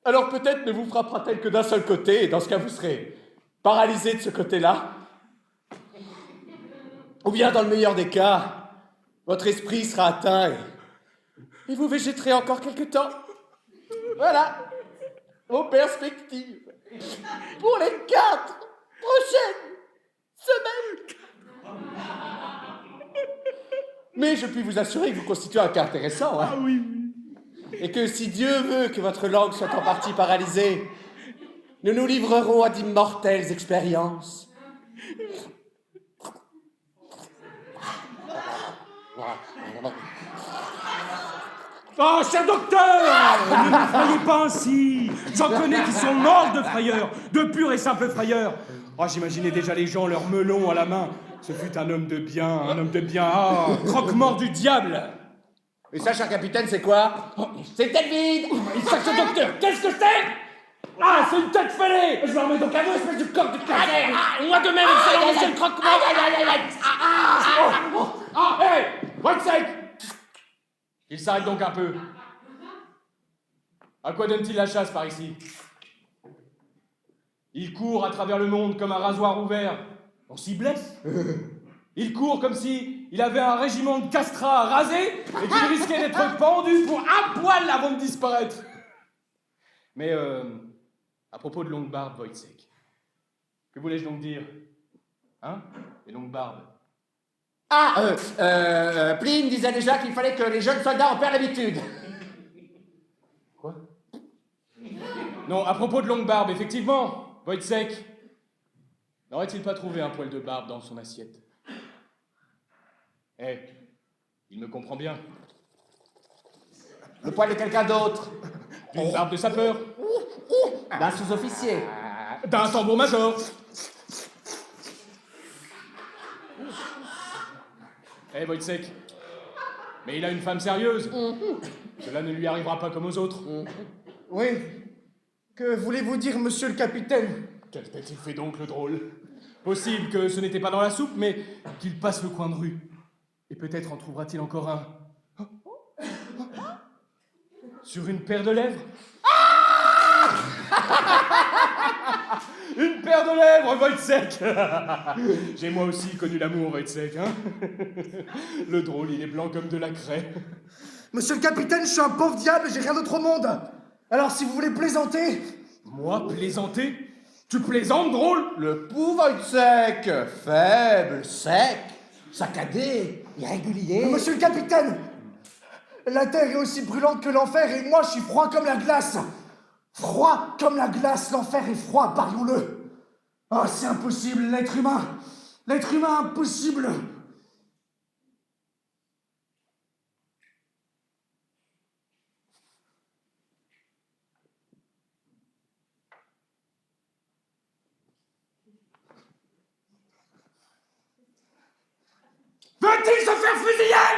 Alors peut-être ne vous frappera-t-elle que d'un seul côté, et dans ce cas vous serez paralysé de ce côté-là. Ou bien dans le meilleur des cas, votre esprit sera atteint et vous végéterez encore quelque temps. Voilà vos perspectives pour les 4 prochaines semaines. Mais je puis vous assurer que vous constituez un cas intéressant. Hein. Ah oui. Et que si Dieu veut que votre langue soit en partie paralysée, nous nous livrerons à d'immortelles expériences. Oh, cher docteur! Ne me croyez pas ainsi! J'en connais qui sont morts de frayeur, de pure et simple frayeur. Oh, j'imaginais déjà les gens, leur melon à la main. Ce fut un homme de bien, ah, croque-mort du diable! Et ça, cher capitaine, c'est quoi? C'est tête vide! Cher docteur, qu'est-ce que c'est? Ah, c'est une tête fêlée! Je me remets donc à vous, espèce de corps de canard! Moi de même, excellent monsieur le croque-mort! Hé! Whiteside! Il s'arrête donc un peu. À quoi donne-t-il la chasse par ici? Il court à travers le monde comme un rasoir ouvert. On s'y blesse. Il court comme si il avait un régiment de castrats à raser et qu'il risquait d'être pendu pour un poil avant de disparaître. Mais à propos de longue barbe, Wojciech, que voulais-je donc dire? Hein? Les longues barbes. Pline disait déjà qu'il fallait que les jeunes soldats en perdent l'habitude. Quoi? Non, à propos de longue barbe, effectivement, Wojciech, n'aurait-il pas trouvé un poil de barbe dans son assiette? Il me comprend bien. Le poil de quelqu'un d'autre. D'une barbe de sapeur. D'un sous-officier. D'un tambour-major. Wojciech, mais il a une femme sérieuse. Cela ne lui arrivera pas comme aux autres. Oui. Que voulez-vous dire, monsieur le capitaine? Quelle tête il fait donc, le drôle? Possible que ce n'était pas dans la soupe, mais qu'il passe le coin de rue. Et peut-être en trouvera-t-il encore un. Sur une paire de lèvres. Une paire de lèvres, Wojciech. J'ai moi aussi connu l'amour, Wojciech, hein. Le drôle, il est blanc comme de la craie. Monsieur le capitaine, je suis un pauvre diable et j'ai rien d'autre au monde. Alors si vous voulez plaisanter... Moi, plaisanter? Tu plaisantes, drôle? Le pou Wojciech, faible, sec, saccadé, irrégulier. Monsieur le capitaine, la terre est aussi brûlante que l'enfer et moi je suis froid comme la glace. Froid comme la glace, l'enfer est froid, parions-le. Oh, c'est impossible, l'être humain, impossible. Veut-il se faire fusiller?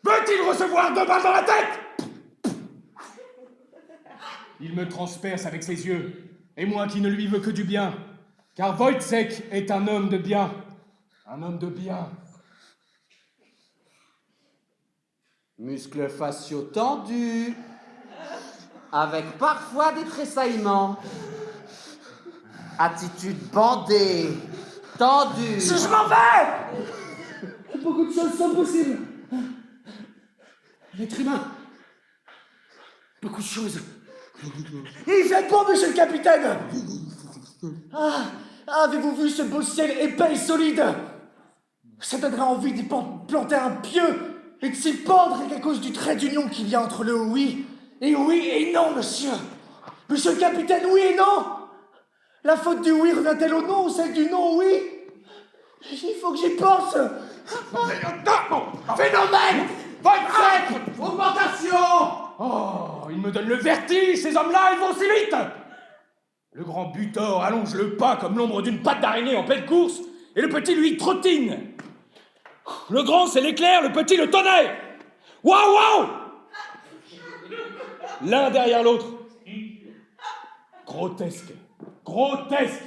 Veut-il recevoir 2 balles dans la tête? Il me transperce avec ses yeux, et moi qui ne lui veux que du bien, car Wojciech est un homme de bien. Un homme de bien. Muscles faciaux tendus, avec parfois des tressaillements. Attitude bandée, tendue. Je m'en vais. Beaucoup de choses sont possibles. L'être humain. Beaucoup de choses. Il fait bon, monsieur le capitaine. Ah, avez-vous vu ce beau ciel épais et solide? Ça donnerait envie d'y planter un pieu et de s'y pendre à cause du trait d'union qu'il y a entre le oui et non, monsieur. Monsieur le capitaine, oui et non. La faute du oui revient-elle au non ou celle du non au oui? Il faut que j'y pense. Phénomène! Augmentation! Oh, ils me donnent le vertige, ces hommes-là, ils vont si vite! Le grand Butor allonge le pas comme l'ombre d'une patte d'araignée en pleine course, et le petit, lui, trottine. Le grand, c'est l'éclair, le petit, le tonnerre! Waouh, waouh! L'un derrière l'autre. Grotesque. Grotesque!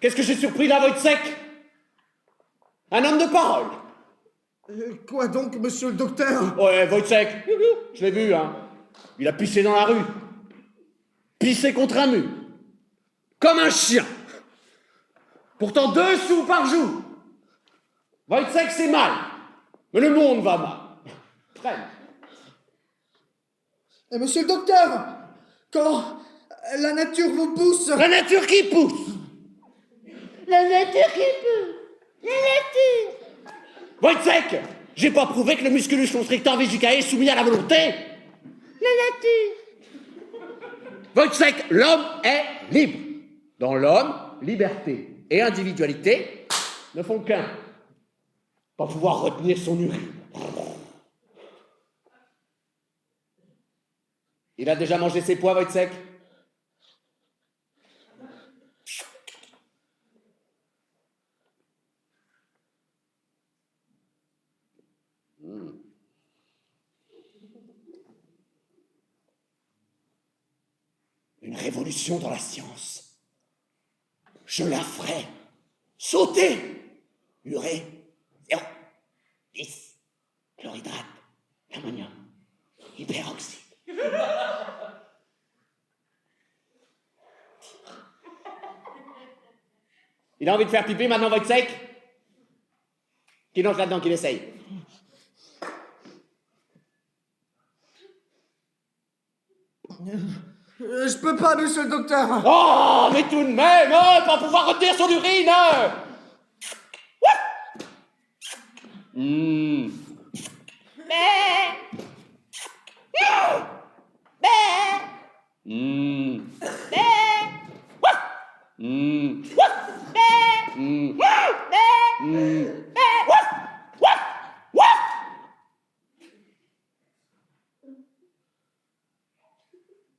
Qu'est-ce que j'ai surpris là, Wojciech? Un homme de parole. Quoi donc, monsieur le docteur? Ouais, Wojciech, je l'ai vu, hein. Il a pissé dans la rue. Pissé contre un mur. Comme un chien. Pourtant 2 sous par jour. Wojciech, c'est mal. Mais le monde va mal. Très mal. Et monsieur le docteur, quand la nature vous pousse... La nature qui pousse. La nature qui pousse. La nature. Wojciech, j'ai pas prouvé que le musculus constrictor vesicae est soumis à la volonté. La nature. Wojciech, l'homme est libre. Dans l'homme, liberté et individualité ne font qu'un. Pas pouvoir retenir son urine. Il a déjà mangé ses pois, Wojciech? Une révolution dans la science. Je la ferai. Sauter. Urée. 0. 10. Chlorhydrate. Ammonium. Hyperoxyde. Il a envie de faire pipi maintenant, Wojciech? Qui lance là-dedans, qu'il essaye? Je peux pas, monsieur le docteur. Oh, mais tout de même, pas pouvoir retenir son urine.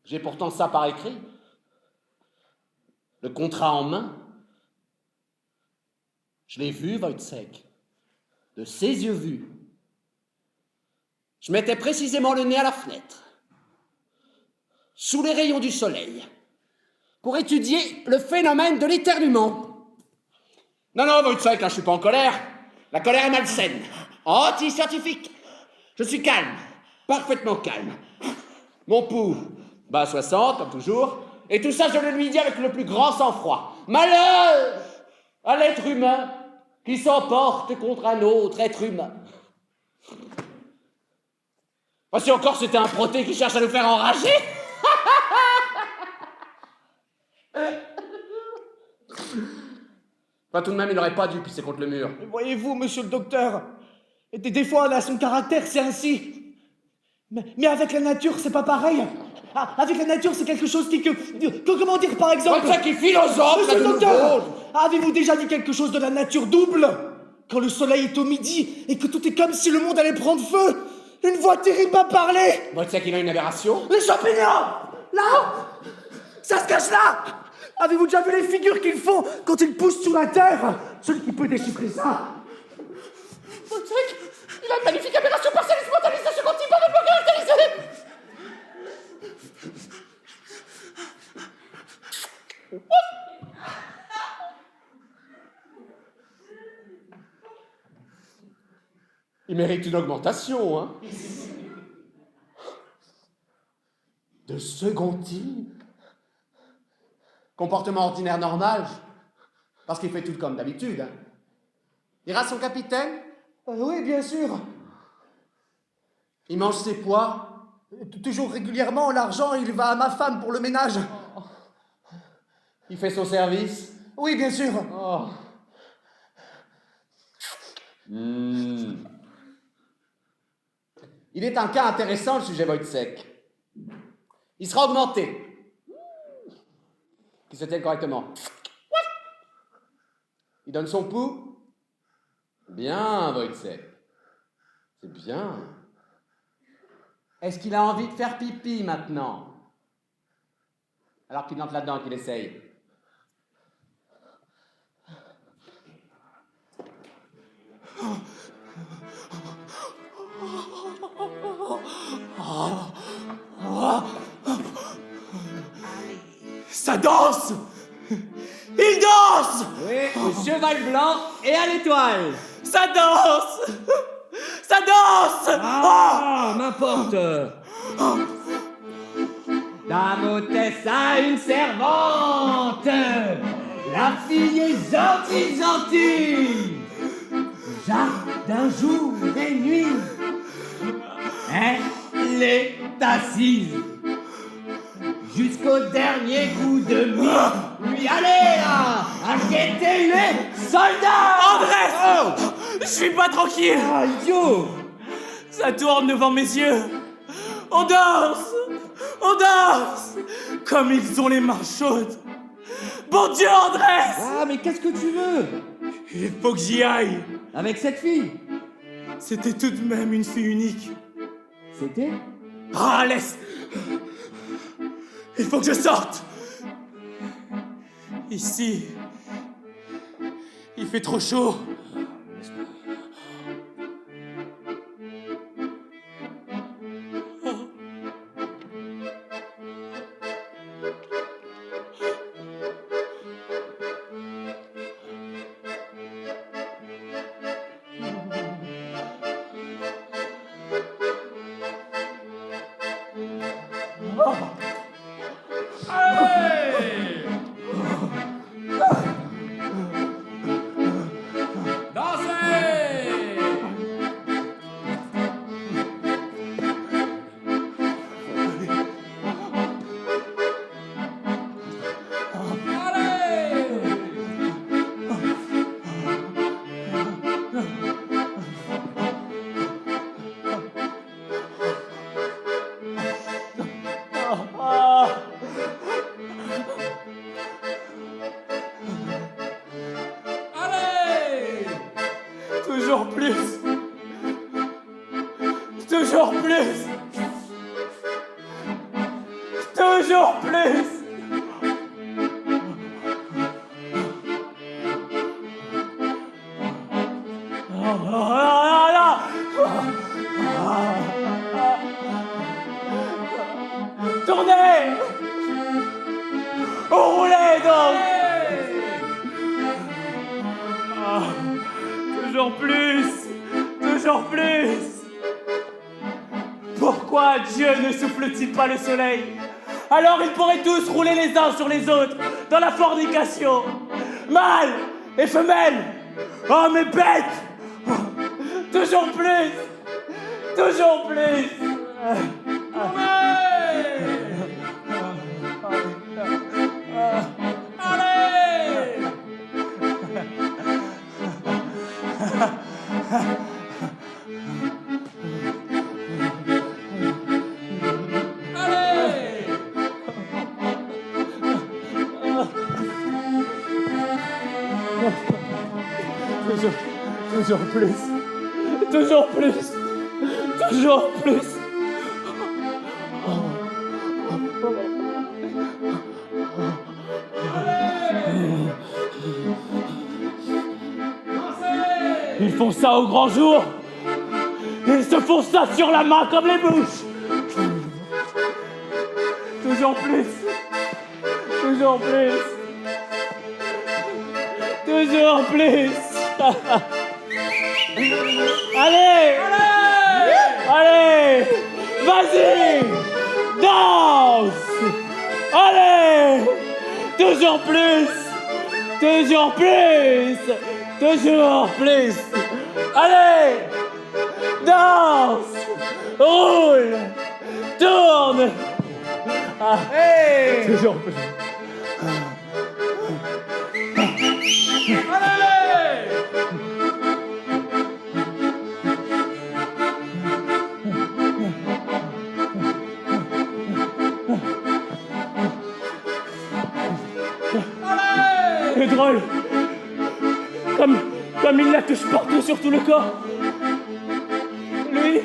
J'ai pourtant ça par écrit. Le contrat en main. Je l'ai vu, Wojciech. De ses yeux vus. Je mettais précisément le nez à la fenêtre. Sous les rayons du soleil. Pour étudier le phénomène de l'éternuement. Non, Wojciech, là, je suis pas en colère. La colère est malsaine. Anti-scientifique. Je suis calme. Parfaitement calme. Mon pouls bat à 60, comme toujours. Et tout ça, je le lui dis avec le plus grand sang-froid. Malheur à l'être humain qui s'emporte contre un autre être humain. Si encore c'était un proté qui cherche à nous faire enrager. Tout de même, il n'aurait pas dû pisser contre le mur. Voyez-vous, monsieur le docteur, des fois, là, son caractère, c'est ainsi. Mais avec la nature, c'est pas pareil. Avec la nature, c'est quelque chose comment dire, par exemple... Comme ça qui philosophe, monsieur le là, de docteur, nouveau. avez-vous déjà dit quelque chose de la nature double? Quand le soleil est au midi et que tout est comme si le monde allait prendre feu. Une voix terrible à parler. Wojciech, il a une aberration. Les champignons. Là, ça se cache là. Avez-vous déjà vu les figures qu'ils font quand ils poussent sur la terre? Celui qui peut déchiffrer ça. Wojciech, il a une magnifique aberration partielle et spontanée, ce second type parfaitement caractérisé. Il mérite une augmentation, hein. De second type. Comportement ordinaire normal. Parce qu'il fait tout comme d'habitude. Hein. Ira son capitaine? Oui, bien sûr. Il mange ses pois. Toujours régulièrement, l'argent, il va à ma femme pour le ménage. Il fait son service. Oui, bien sûr. Oh. Il est un cas intéressant, le sujet Wojciech. Il sera augmenté. Qu'il se tienne correctement. Il donne son pouls. Bien, Wojciech. C'est bien. Est-ce qu'il a envie de faire pipi maintenant? Alors qu'il entre là-dedans, qu'il essaye. Ça danse! Il danse! Oui, au cheval blanc et à l'étoile. Ça danse! Ça danse! Ah, m'importe. Dame hôtesse a une servante. La fille est gentille, gentille. Jardin jour et nuit. Elle est assise. Jusqu'au dernier coup de minuit. Allez là! Inquiétez les soldats! Andrés! Je suis pas tranquille! Ah, idiot! Ça tourne devant mes yeux! On danse! On danse! Comme ils ont les mains chaudes! Bon Dieu, Andrés! Ah, mais qu'est-ce que tu veux? Il faut que j'y aille! Avec cette fille? C'était tout de même une fille unique. C'était? Ah, laisse! Il faut que je sorte! Ici, il fait trop chaud. Toujours plus! Toujours plus! Toujours plus! Tournez! Roulez donc! Toujours plus! Toujours plus! Pourquoi Dieu ne souffle-t-il pas le soleil? Alors ils pourraient tous rouler les uns sur les autres dans la fornication! Mâles et femelles! Hommes et bêtes! Toujours plus! Toujours plus! Toujours plus! Toujours plus! Toujours plus! Ils font ça au grand jour! Ils se font ça sur la main comme les mouches! Toujours plus! Toujours plus! Toujours plus! Allez! Allez! Vas-y! Danse! Allez! Toujours plus! Toujours plus! Toujours plus! Allez! Danse! Roule! Tourne! Ah. Hey! Toujours plus. Allez! Le drôle! Comme il la touche partout sur tout le corps. Lui,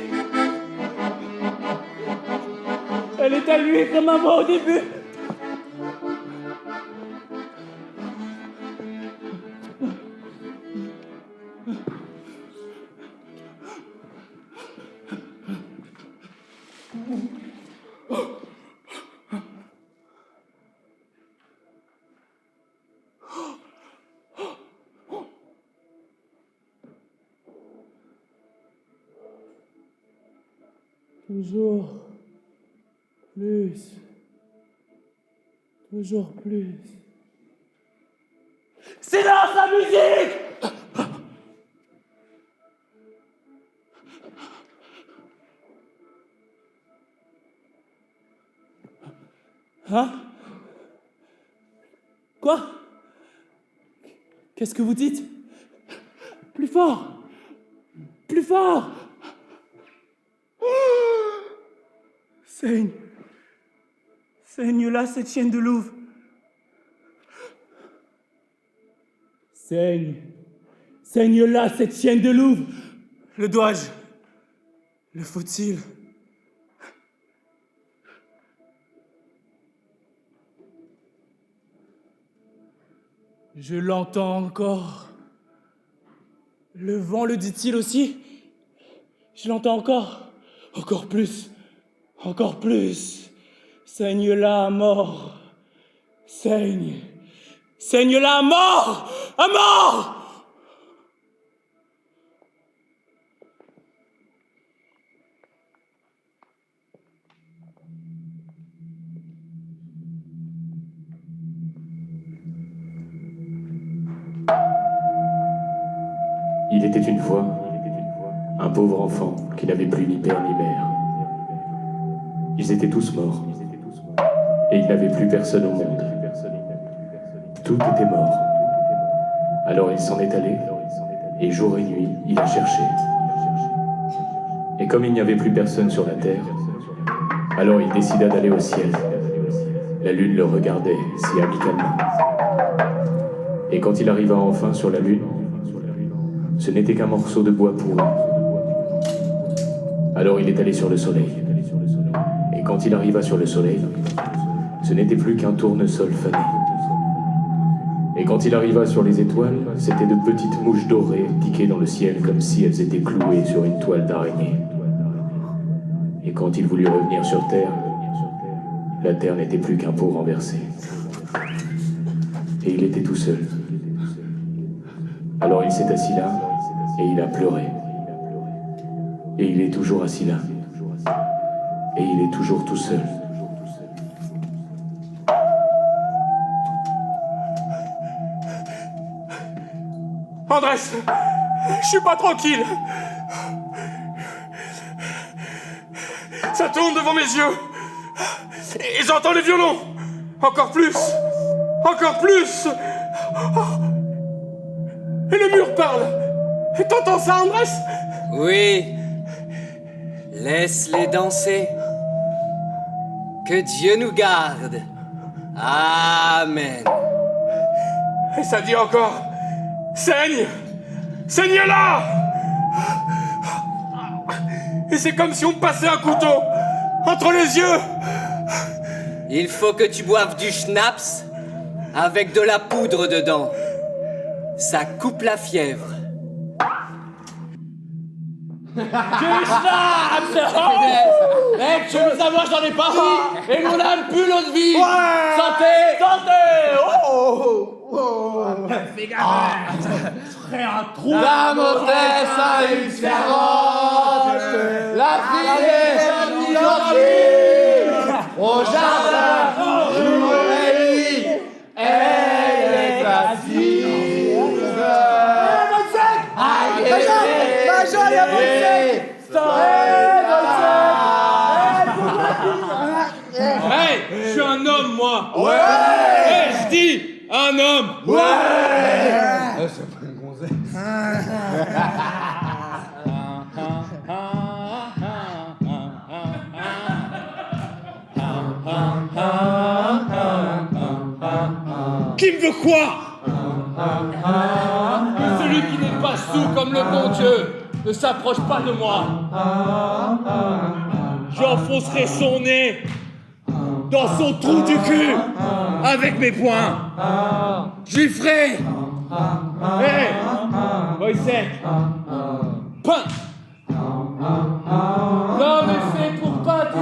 elle est à lui comme à moi au début. Toujours plus. Toujours plus. Silence la musique! Hein? Quoi? Qu'est-ce que vous dites? Plus fort! Plus fort! Saigne. Saigne-la, cette chienne de louve. Saigne. Saigne-la, cette chienne de louve. Le dois-je? Le faut-il? Je l'entends encore. Le vent le dit-il aussi? Je l'entends encore. Encore plus. Encore plus. Saigne-la à mort. Saigne. Saigne-la à mort! À mort! Il était une fois un pauvre enfant qui n'avait plus ni père ni mère. Ils étaient tous morts, et il n'avait plus personne au monde. Tout était mort. Alors il s'en est allé, et jour et nuit, il a cherché. Et comme il n'y avait plus personne sur la terre, alors il décida d'aller au ciel. La lune le regardait si amicalement. Et quand il arriva enfin sur la lune, ce n'était qu'un morceau de bois pourri. Alors il est allé sur le soleil. Et quand il arriva sur le soleil, ce n'était plus qu'un tournesol fané. Et quand il arriva sur les étoiles, c'étaient de petites mouches dorées piquées dans le ciel comme si elles étaient clouées sur une toile d'araignée. Et quand il voulut revenir sur Terre, la Terre n'était plus qu'un pot renversé. Et il était tout seul. Alors il s'est assis là, et il a pleuré. Et il est toujours assis là. Et il est toujours tout seul. Andrés, je suis pas tranquille. Ça tourne devant mes yeux. Et j'entends les violons. Encore plus. Encore plus. Et le mur parle. Et t'entends ça, Andrés? Oui. Laisse-les danser. Que Dieu nous garde. Amen. Et ça dit encore: saigne! Saigne-la! Et c'est comme si on me passait un couteau entre les yeux. Il faut que tu boives du schnapps avec de la poudre dedans. Ça coupe la fièvre. Du schnapps! Oh Mec, tu veux savoir, j'en ai pas mis. Et nous, on a un plus notre vie. Ouais. Santé! Santé! Oh! Fais gaffe! Serait un trou! La montesse a une servante. La fille est gentille. Au jardin, jour et nuit, elle est assise. moi. Ouais. Je dis un homme. Ouais. C'est pas une gonzesse. Qui me veut quoi? Que celui qui n'est pas sourd comme le bon Dieu ne s'approche pas de moi. J'enfoncerai son nez dans son trou du cul avec mes poings. Je lui ferai. Hé, Wojciech. Punch. L'homme est fait pour battre.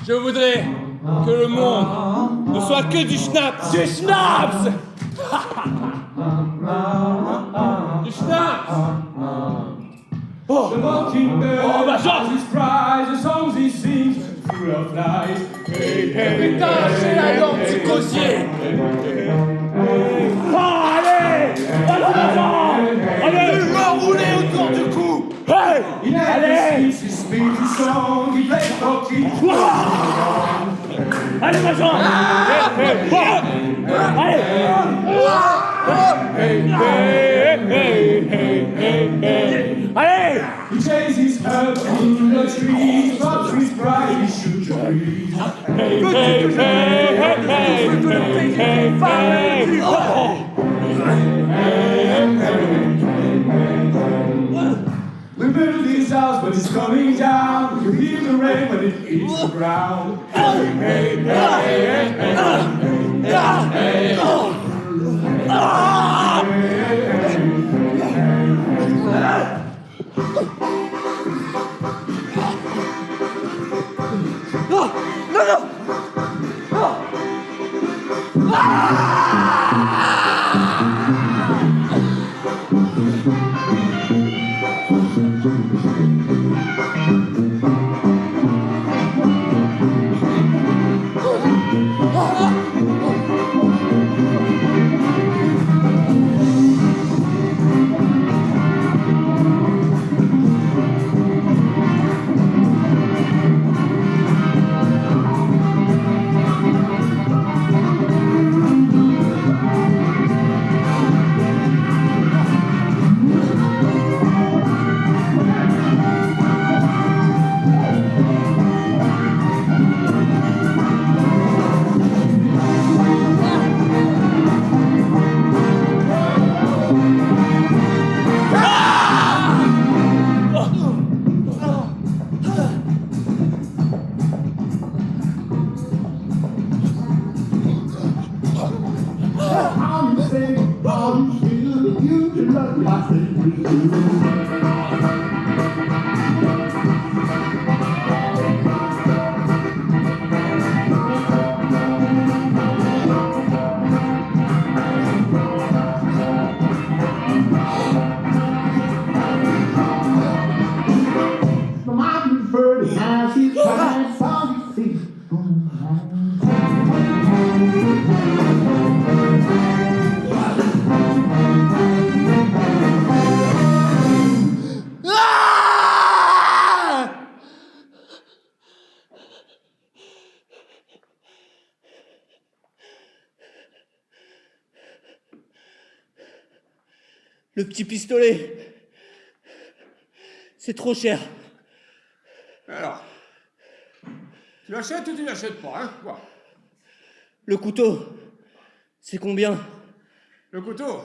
Je voudrais que le monde ne soit que du schnapps. Du schnapps. Du schnapps. Oh, oh ma chance. Putain, j'ai la lampe du cosier. Allez, allez, m'enrouler autour du cou. Hey, allez. Allez, ma jambe. Allez. He chases his herb in the trees, but to his pride he shoots your breeze. We built this house, but it's coming down. You feel the rain when it hits the ground. Le petit pistolet. C'est trop cher. Alors, tu l'achètes ou tu l'achètes pas, hein? Quoi? Le couteau. C'est combien? Le couteau?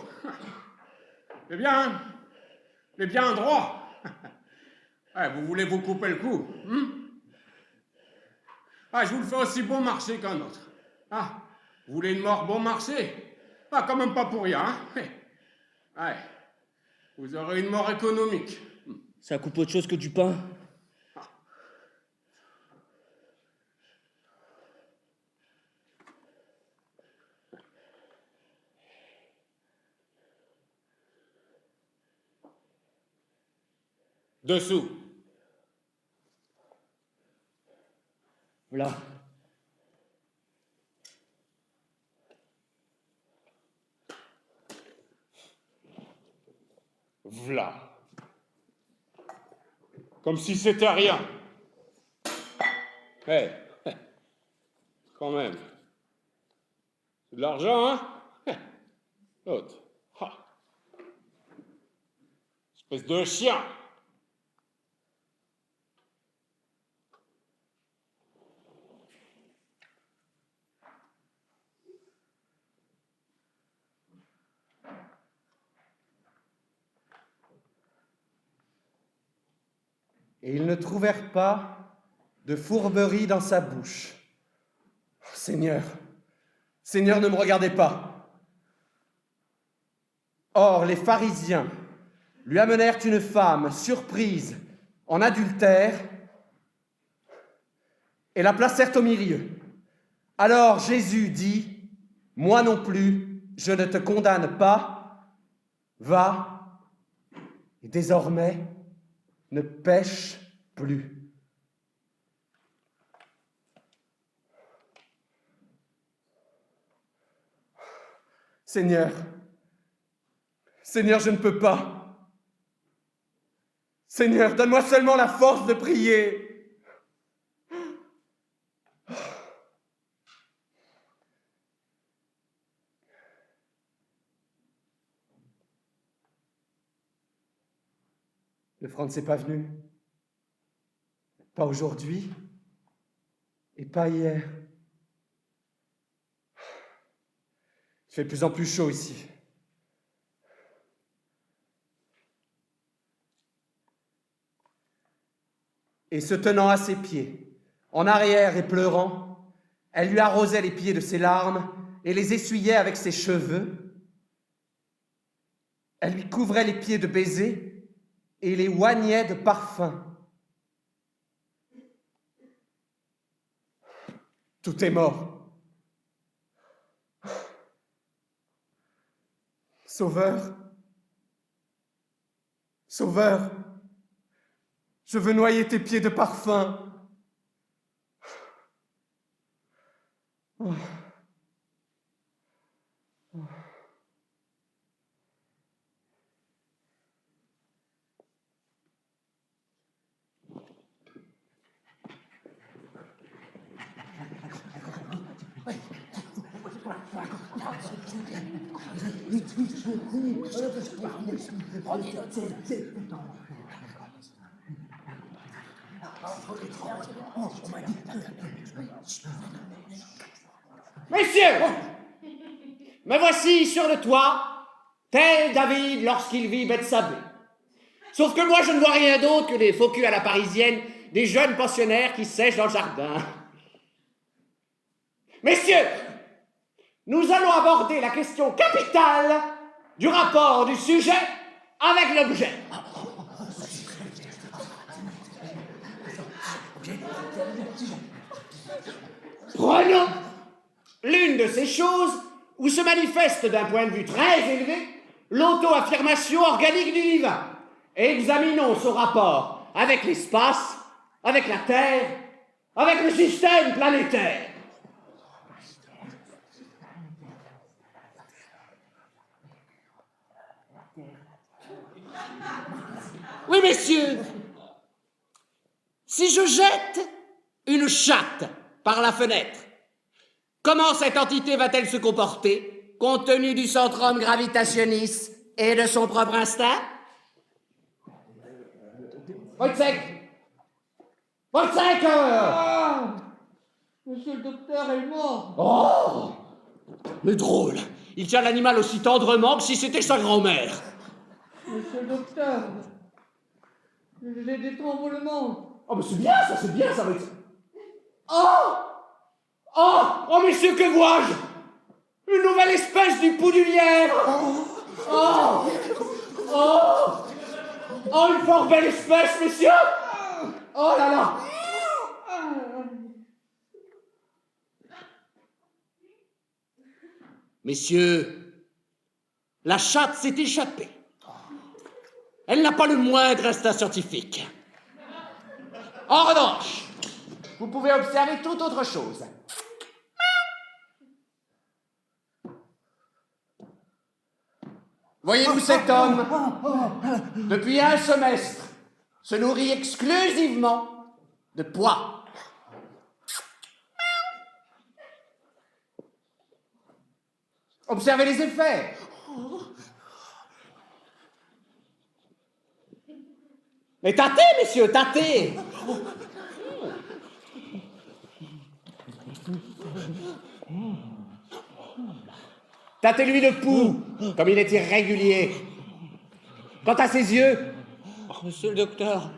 Eh bien droit. Ouais, vous voulez vous couper le cou, Ah, je vous le fais aussi bon marché qu'un autre. Ah, vous voulez une mort bon marché? Ah, quand même pas pour rien, hein? Ouais. Vous aurez une mort économique. Ça coupe autre chose que du pain. Dessous. Voilà. V'là. Comme si c'était rien. Quand même. C'est de l'argent, hein? L'autre. Espèce de chien. Et ils ne trouvèrent pas de fourberie dans sa bouche. Oh, Seigneur, Seigneur, ne me regardez pas. Or, les pharisiens lui amenèrent une femme surprise en adultère et la placèrent au milieu. Alors Jésus dit, « Moi non plus, je ne te condamne pas. Va, et désormais, ne pêche plus. » Seigneur, Seigneur, je ne peux pas. Seigneur, donne-moi seulement la force de prier. Le Franz n'est pas venu. Pas aujourd'hui et pas hier. Il fait de plus en plus chaud ici. Et se tenant à ses pieds, en arrière et pleurant, elle lui arrosait les pieds de ses larmes et les essuyait avec ses cheveux. Elle lui couvrait les pieds de baisers et les oignait de parfums. Tout est mort. Sauveur, Sauveur, je veux noyer tes pieds de parfum. Oh. Oh. Messieurs, me voici sur le toit, tel David lorsqu'il vit Bethsabée. Sauf que moi, je ne vois rien d'autre que des faux culs à la parisienne, des jeunes pensionnaires qui sèchent dans le jardin. Messieurs, nous allons aborder la question capitale du rapport du sujet avec l'objet. Prenons l'une de ces choses où se manifeste d'un point de vue très élevé l'auto-affirmation organique du divin et examinons son rapport avec l'espace, avec la Terre, avec le système planétaire. Oui, messieurs, si je jette une chatte par la fenêtre, comment cette entité va-t-elle se comporter, compte tenu du centrum gravitationniste et de son propre instinct? Wojciech! Wojciech! Monsieur le docteur est mort. Oh! Mais drôle, il tient l'animal aussi tendrement que si c'était sa grand-mère. Monsieur le docteur, j'ai des tremblements. Oh, mais c'est bien ça, Wojciech. Oh! Oh! Oh, messieurs, que vois-je? Une nouvelle espèce du pou du lièvre! Oh! Oh! Oh, une fort belle espèce, messieurs! Oh là là! Messieurs, la chatte s'est échappée. Elle n'a pas le moindre instinct scientifique. En revanche, vous pouvez observer toute autre chose. Voyez-vous cet homme? Depuis un semestre, se nourrit exclusivement de pois. Observez les effets. Mais tâtez, messieurs, tâtez. Tâtez-lui le pouls, comme il est irrégulier. Quant à ses yeux... Monsieur le docteur,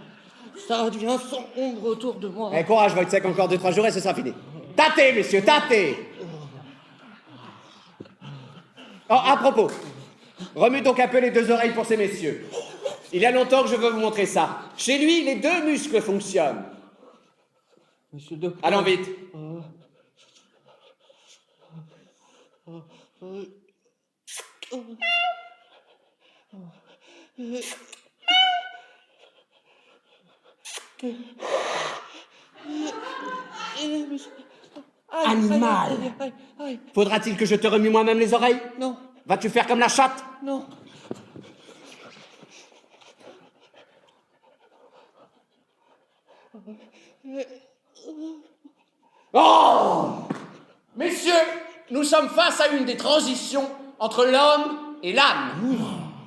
ça devient sombre autour de moi. Eh, courage, Wojciech, encore 2-3 jours et ce sera fini. Tâtez, messieurs, tâtez. Oh, à propos, remue donc un peu les 2 oreilles pour ces messieurs. Il y a longtemps que je veux vous montrer ça. Chez lui, les 2 muscles fonctionnent. Monsieur le docteur... Allons vite. Animal! Faudra-t-il que je te remue moi-même les oreilles? Non. Vas-tu faire comme la chatte? Non. Oh! Messieurs, nous sommes face à une des transitions entre l'homme et l'âne,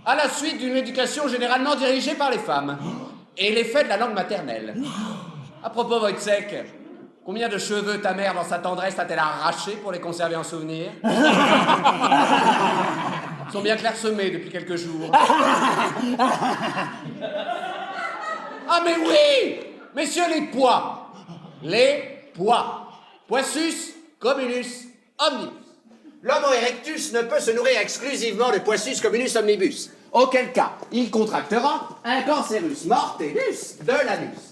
à la suite d'une éducation généralement dirigée par les femmes, et l'effet de la langue maternelle. À propos, Wojciech, combien de cheveux ta mère, dans sa tendresse, a-t-elle arrachés pour les conserver en souvenir? Ils sont bien clairsemés depuis quelques jours. Ah mais oui! Messieurs, les pois! Les pois! Poissus communus omnibus. L'homo erectus ne peut se nourrir exclusivement de Poissus communus omnibus. Auquel cas, il contractera un cancérus mortellus de l'anus.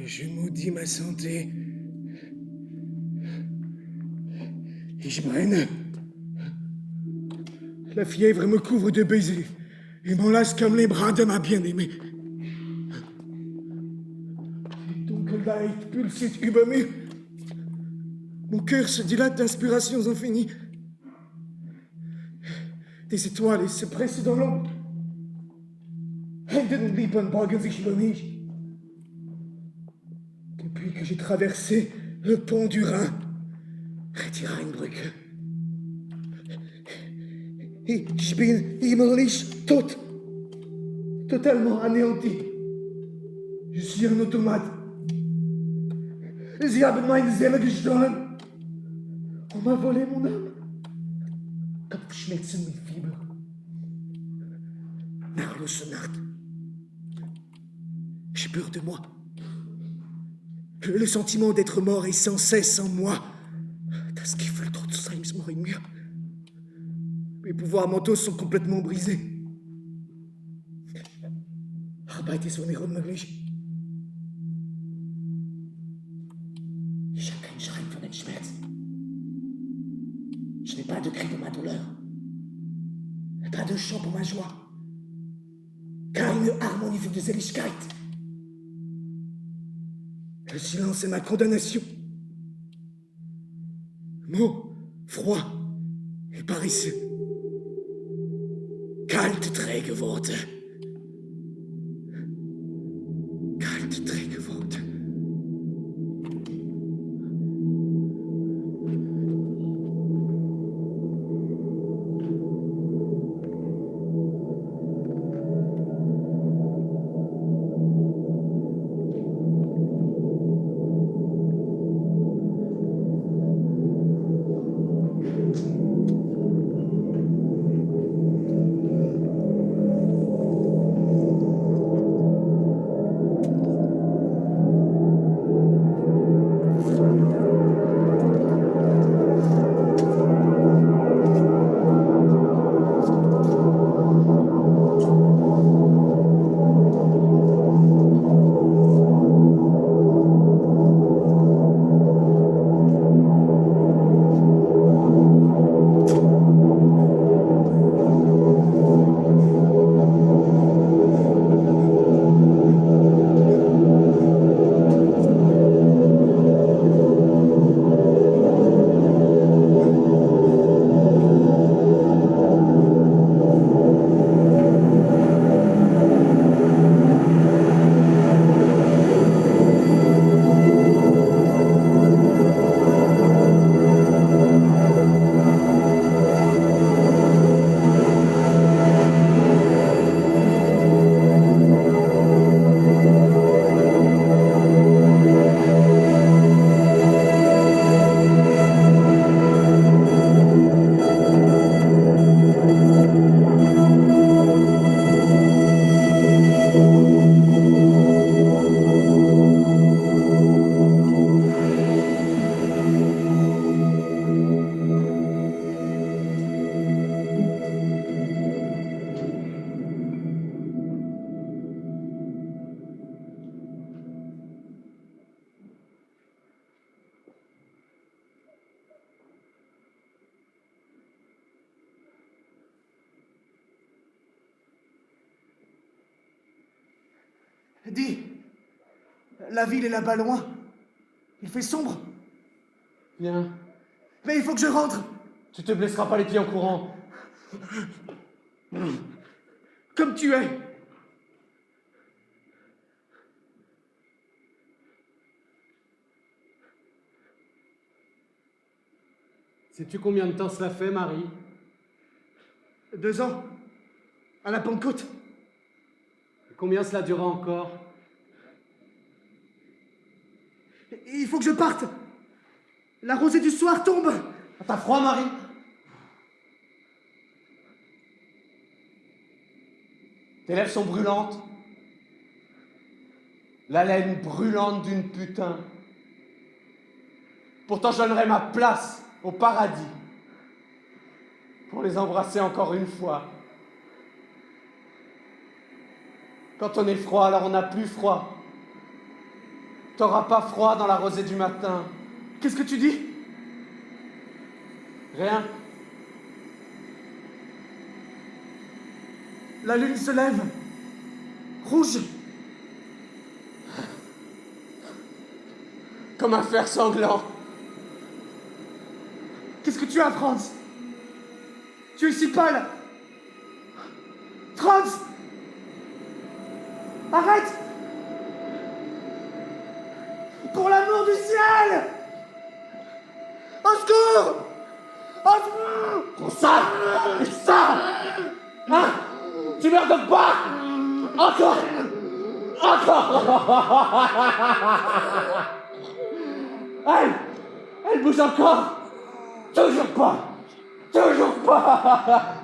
Je maudis ma santé. Et je brenne. La fièvre me couvre de baisers et m'enlace comme les bras de ma bien-aimée. Dunkelheit pulsiert über mir. Mon cœur se dilate d'inspirations infinies. Des étoiles se pressent dans l'ombre. Hände und Lippen beugen sich über mich. Depuis que j'ai traversé le pont du Rhin, die Rheinbrücke. Ich bin innerlich tot. Totalement anéanti. Je suis un automate. Sie haben meine Seele gestohlen. On m'a volé mon âme. Kopfschmerzen mit Fieber. Nachlose Nacht. J'ai peur de moi. Le sentiment d'être mort est sans cesse en moi. Das Gefühl, tot zu sein, ist mort in mir. Mes pouvoirs mentaux sont complètement brisés. Arbeit ist unmöglich. Ich habe keinen Schrei für den Schmerz. Je n'ai pas de cri pour ma douleur. Pas de chant pour ma joie. Keine Harmonie für die Seligkeit. Le silence est ma condamnation. Mot, froid et paresseux. Kalte, träge Worte. Kalte, träge Worte. Dis, la ville est là-bas loin. Il fait sombre. Viens. Mais il faut que je rentre. Tu te blesseras pas les pieds en courant. Comme tu es. Sais-tu combien de temps cela fait, Marie? 2 ans. À la Pentecôte. Combien cela durera encore? Il faut que je parte. La rosée du soir tombe. T'as froid, Marie? Tes lèvres sont brûlantes. La laine brûlante d'une putain. Pourtant, je donnerais ma place au paradis pour les embrasser encore une fois. Quand on est froid, alors on n'a plus froid. T'auras pas froid dans la rosée du matin. Qu'est-ce que tu dis? Rien. La lune se lève. Rouge. Comme un fer sanglant. Qu'est-ce que tu as, Franz? Tu es si pâle. Franz! Arrête! Pour l'amour du ciel! Au secours! Au secours! Prends ça! Et ça! Hein? Tu meurs de pas! Encore! Elle bouge encore! Toujours pas! Toujours pas!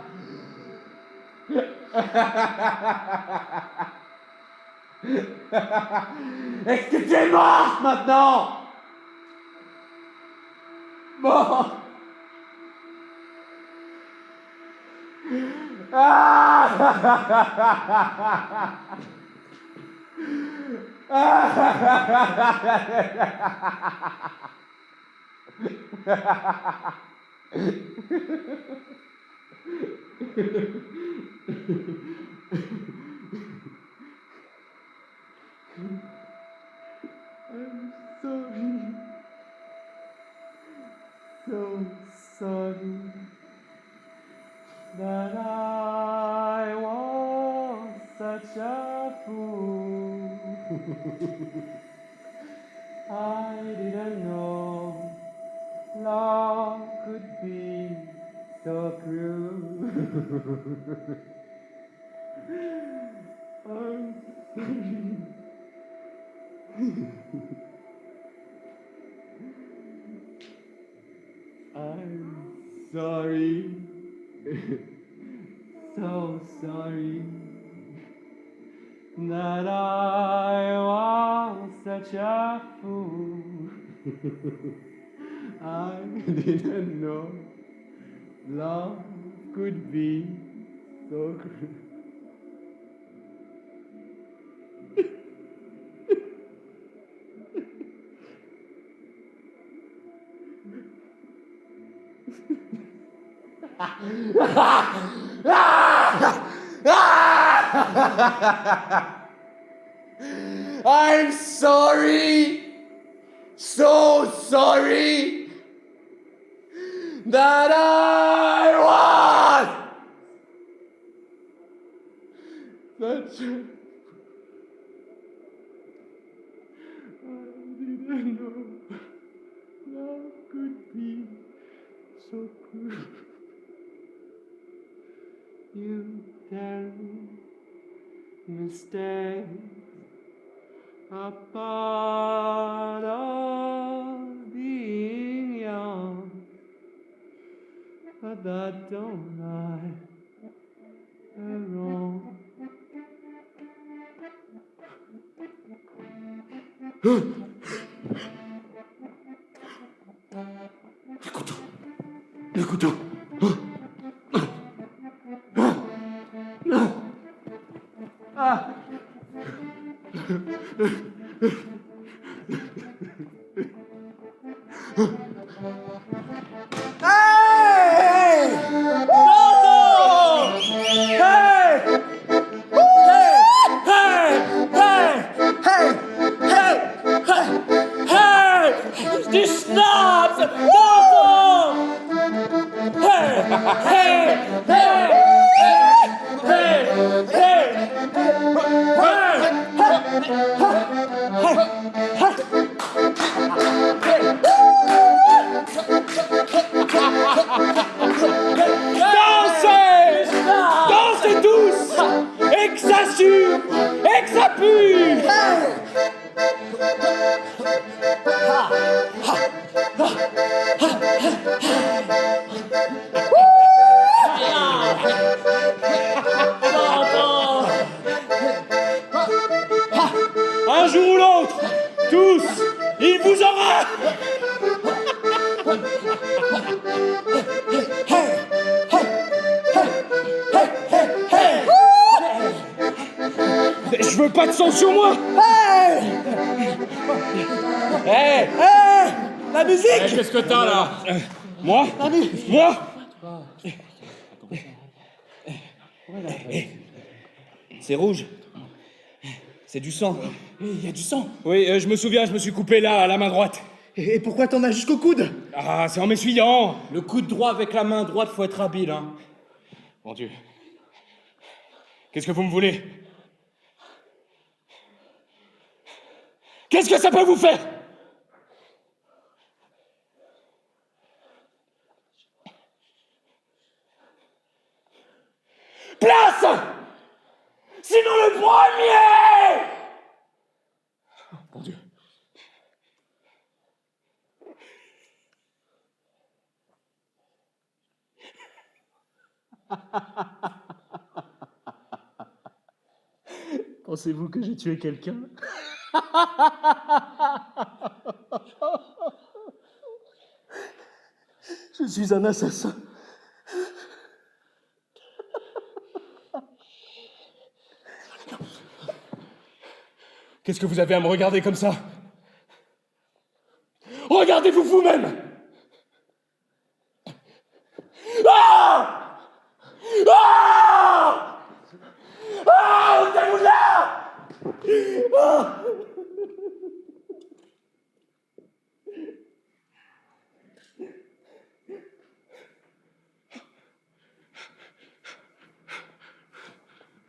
Est-ce que tu es mort maintenant? Bon! I'm sorry. So sorry that I was such a fool. I didn't know love could be so cruel. I'm sorry. I'm sorry. So sorry that I was such a fool. I didn't know love could be so cruel. I'm sorry, so sorry that I was such a... I didn't know love could be so cruel. You tell me mistakes are part of being young, but that don't lie wrong. Le couteau. Ah. Hey! Hey! Hey! Hey! Hey! Un jour ou l'autre, tous, il vous aura. Je veux pas de sang sur moi. La musique. Qu'est-ce que t'as là? Moi? Moi? C'est rouge. C'est du sang. Il y a du sang. Oui, je me souviens, je me suis coupé là, à la main droite. Et pourquoi t'en as jusqu'au coude? Ah, c'est en m'essuyant. Le coude droit avec la main droite, faut être habile, hein. Mon Dieu. Qu'est-ce que vous me voulez? Qu'est-ce que ça peut vous faire? Place! Sinon le premier! Oh, mon Dieu. Pensez-vous que j'ai tué quelqu'un? Je suis un assassin. Qu'est-ce que vous avez à me regarder comme ça? Regardez-vous vous-même! Ah! Ah! Ah! Ôtez-vous de là! Ah!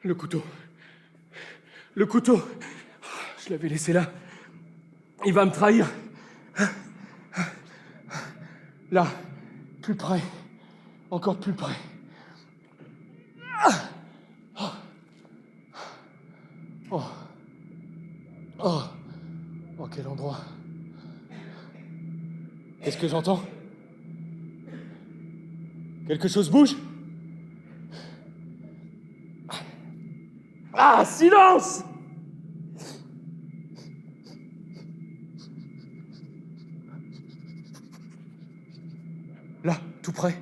Le couteau. Le couteau. Je l'avais laissé là. Il va me trahir. Là, plus près. Encore plus près. Oh. Oh. Oh, quel endroit. Qu'est-ce que j'entends? Quelque chose bouge? Ah, silence! Là, tout près.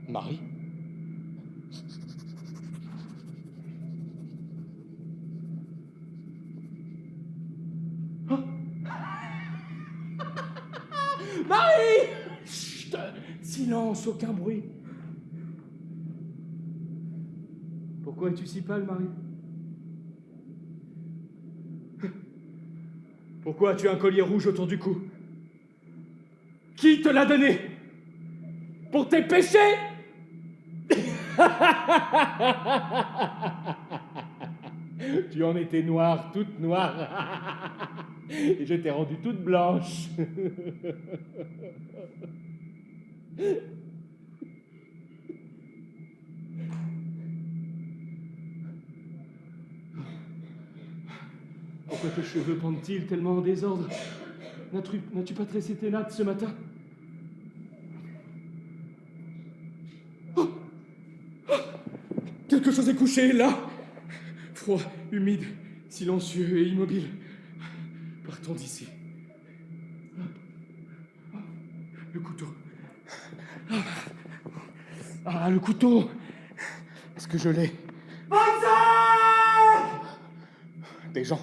Marie? Oh. Marie! Chut! Silence, aucun bruit. Pourquoi es-tu si pâle, Marie? Pourquoi as-tu un collier rouge autour du cou? Qui te l'a donné? Pour tes péchés? Tu en étais noire, toute noire. Et je t'ai rendue toute blanche. Pourquoi tes cheveux pendent-ils tellement en désordre? N'as-tu pas tressé tes nattes ce matin? Oh! Oh! Quelque chose est couché, là! Froid, humide, silencieux et immobile. Partons d'ici. Le couteau. Ah, le couteau! Est-ce que je l'ai? Des gens.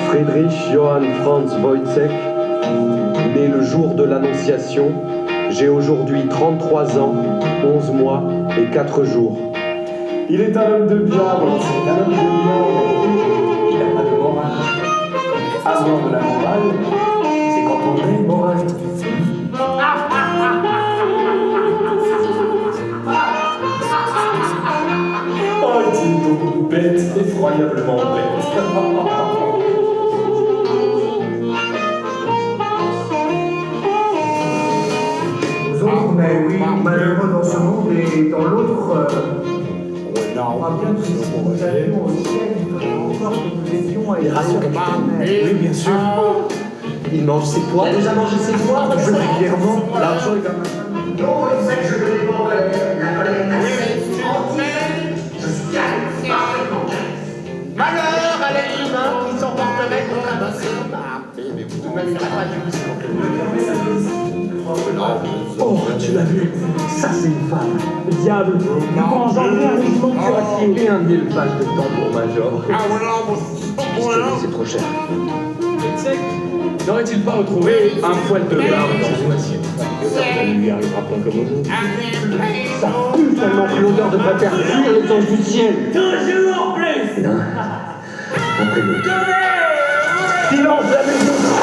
Friedrich Johann Franz Wojciech, né le jour de l'Annonciation, j'ai aujourd'hui 33 ans, 11 mois et 4 jours. Il est un homme de bien, c'est un homme de bien. Il n'a pas de morale. Avoir de la morale, c'est quand on est moral. Oh, il est donc bête, effroyablement bête. Mais oui, malheureux dans ce monde et dans l'autre. On va bien que nous allions au ciel, il faudrait encore que nous aidions à y Oui, bien sûr. Il mange ses pois. Il a déjà mangé ses pois. Il joue régulièrement. L'argent est quand même. Non, il sait que je connais pas la colère passée. Je suis calme, parfaitement calme. Malheur à l'être humain qui s'emporterait contre un bassin. Mais vous ne m'avez pas du Oh, tu l'as vu, ça c'est une femme. Diable, nous avons engendré un régiment de cuirassiers. Et un élevage de tambour major. Ah voilà, C'est trop cher. N'aurait-il pas retrouvé un poil de barbe dans son assiette? Ça ne lui arrivera pas comme aux autres. Ça pue tellement que l'odeur devrait faire fuir les anges du ciel. Toujours plus! Après l'autre. Silence, la maison.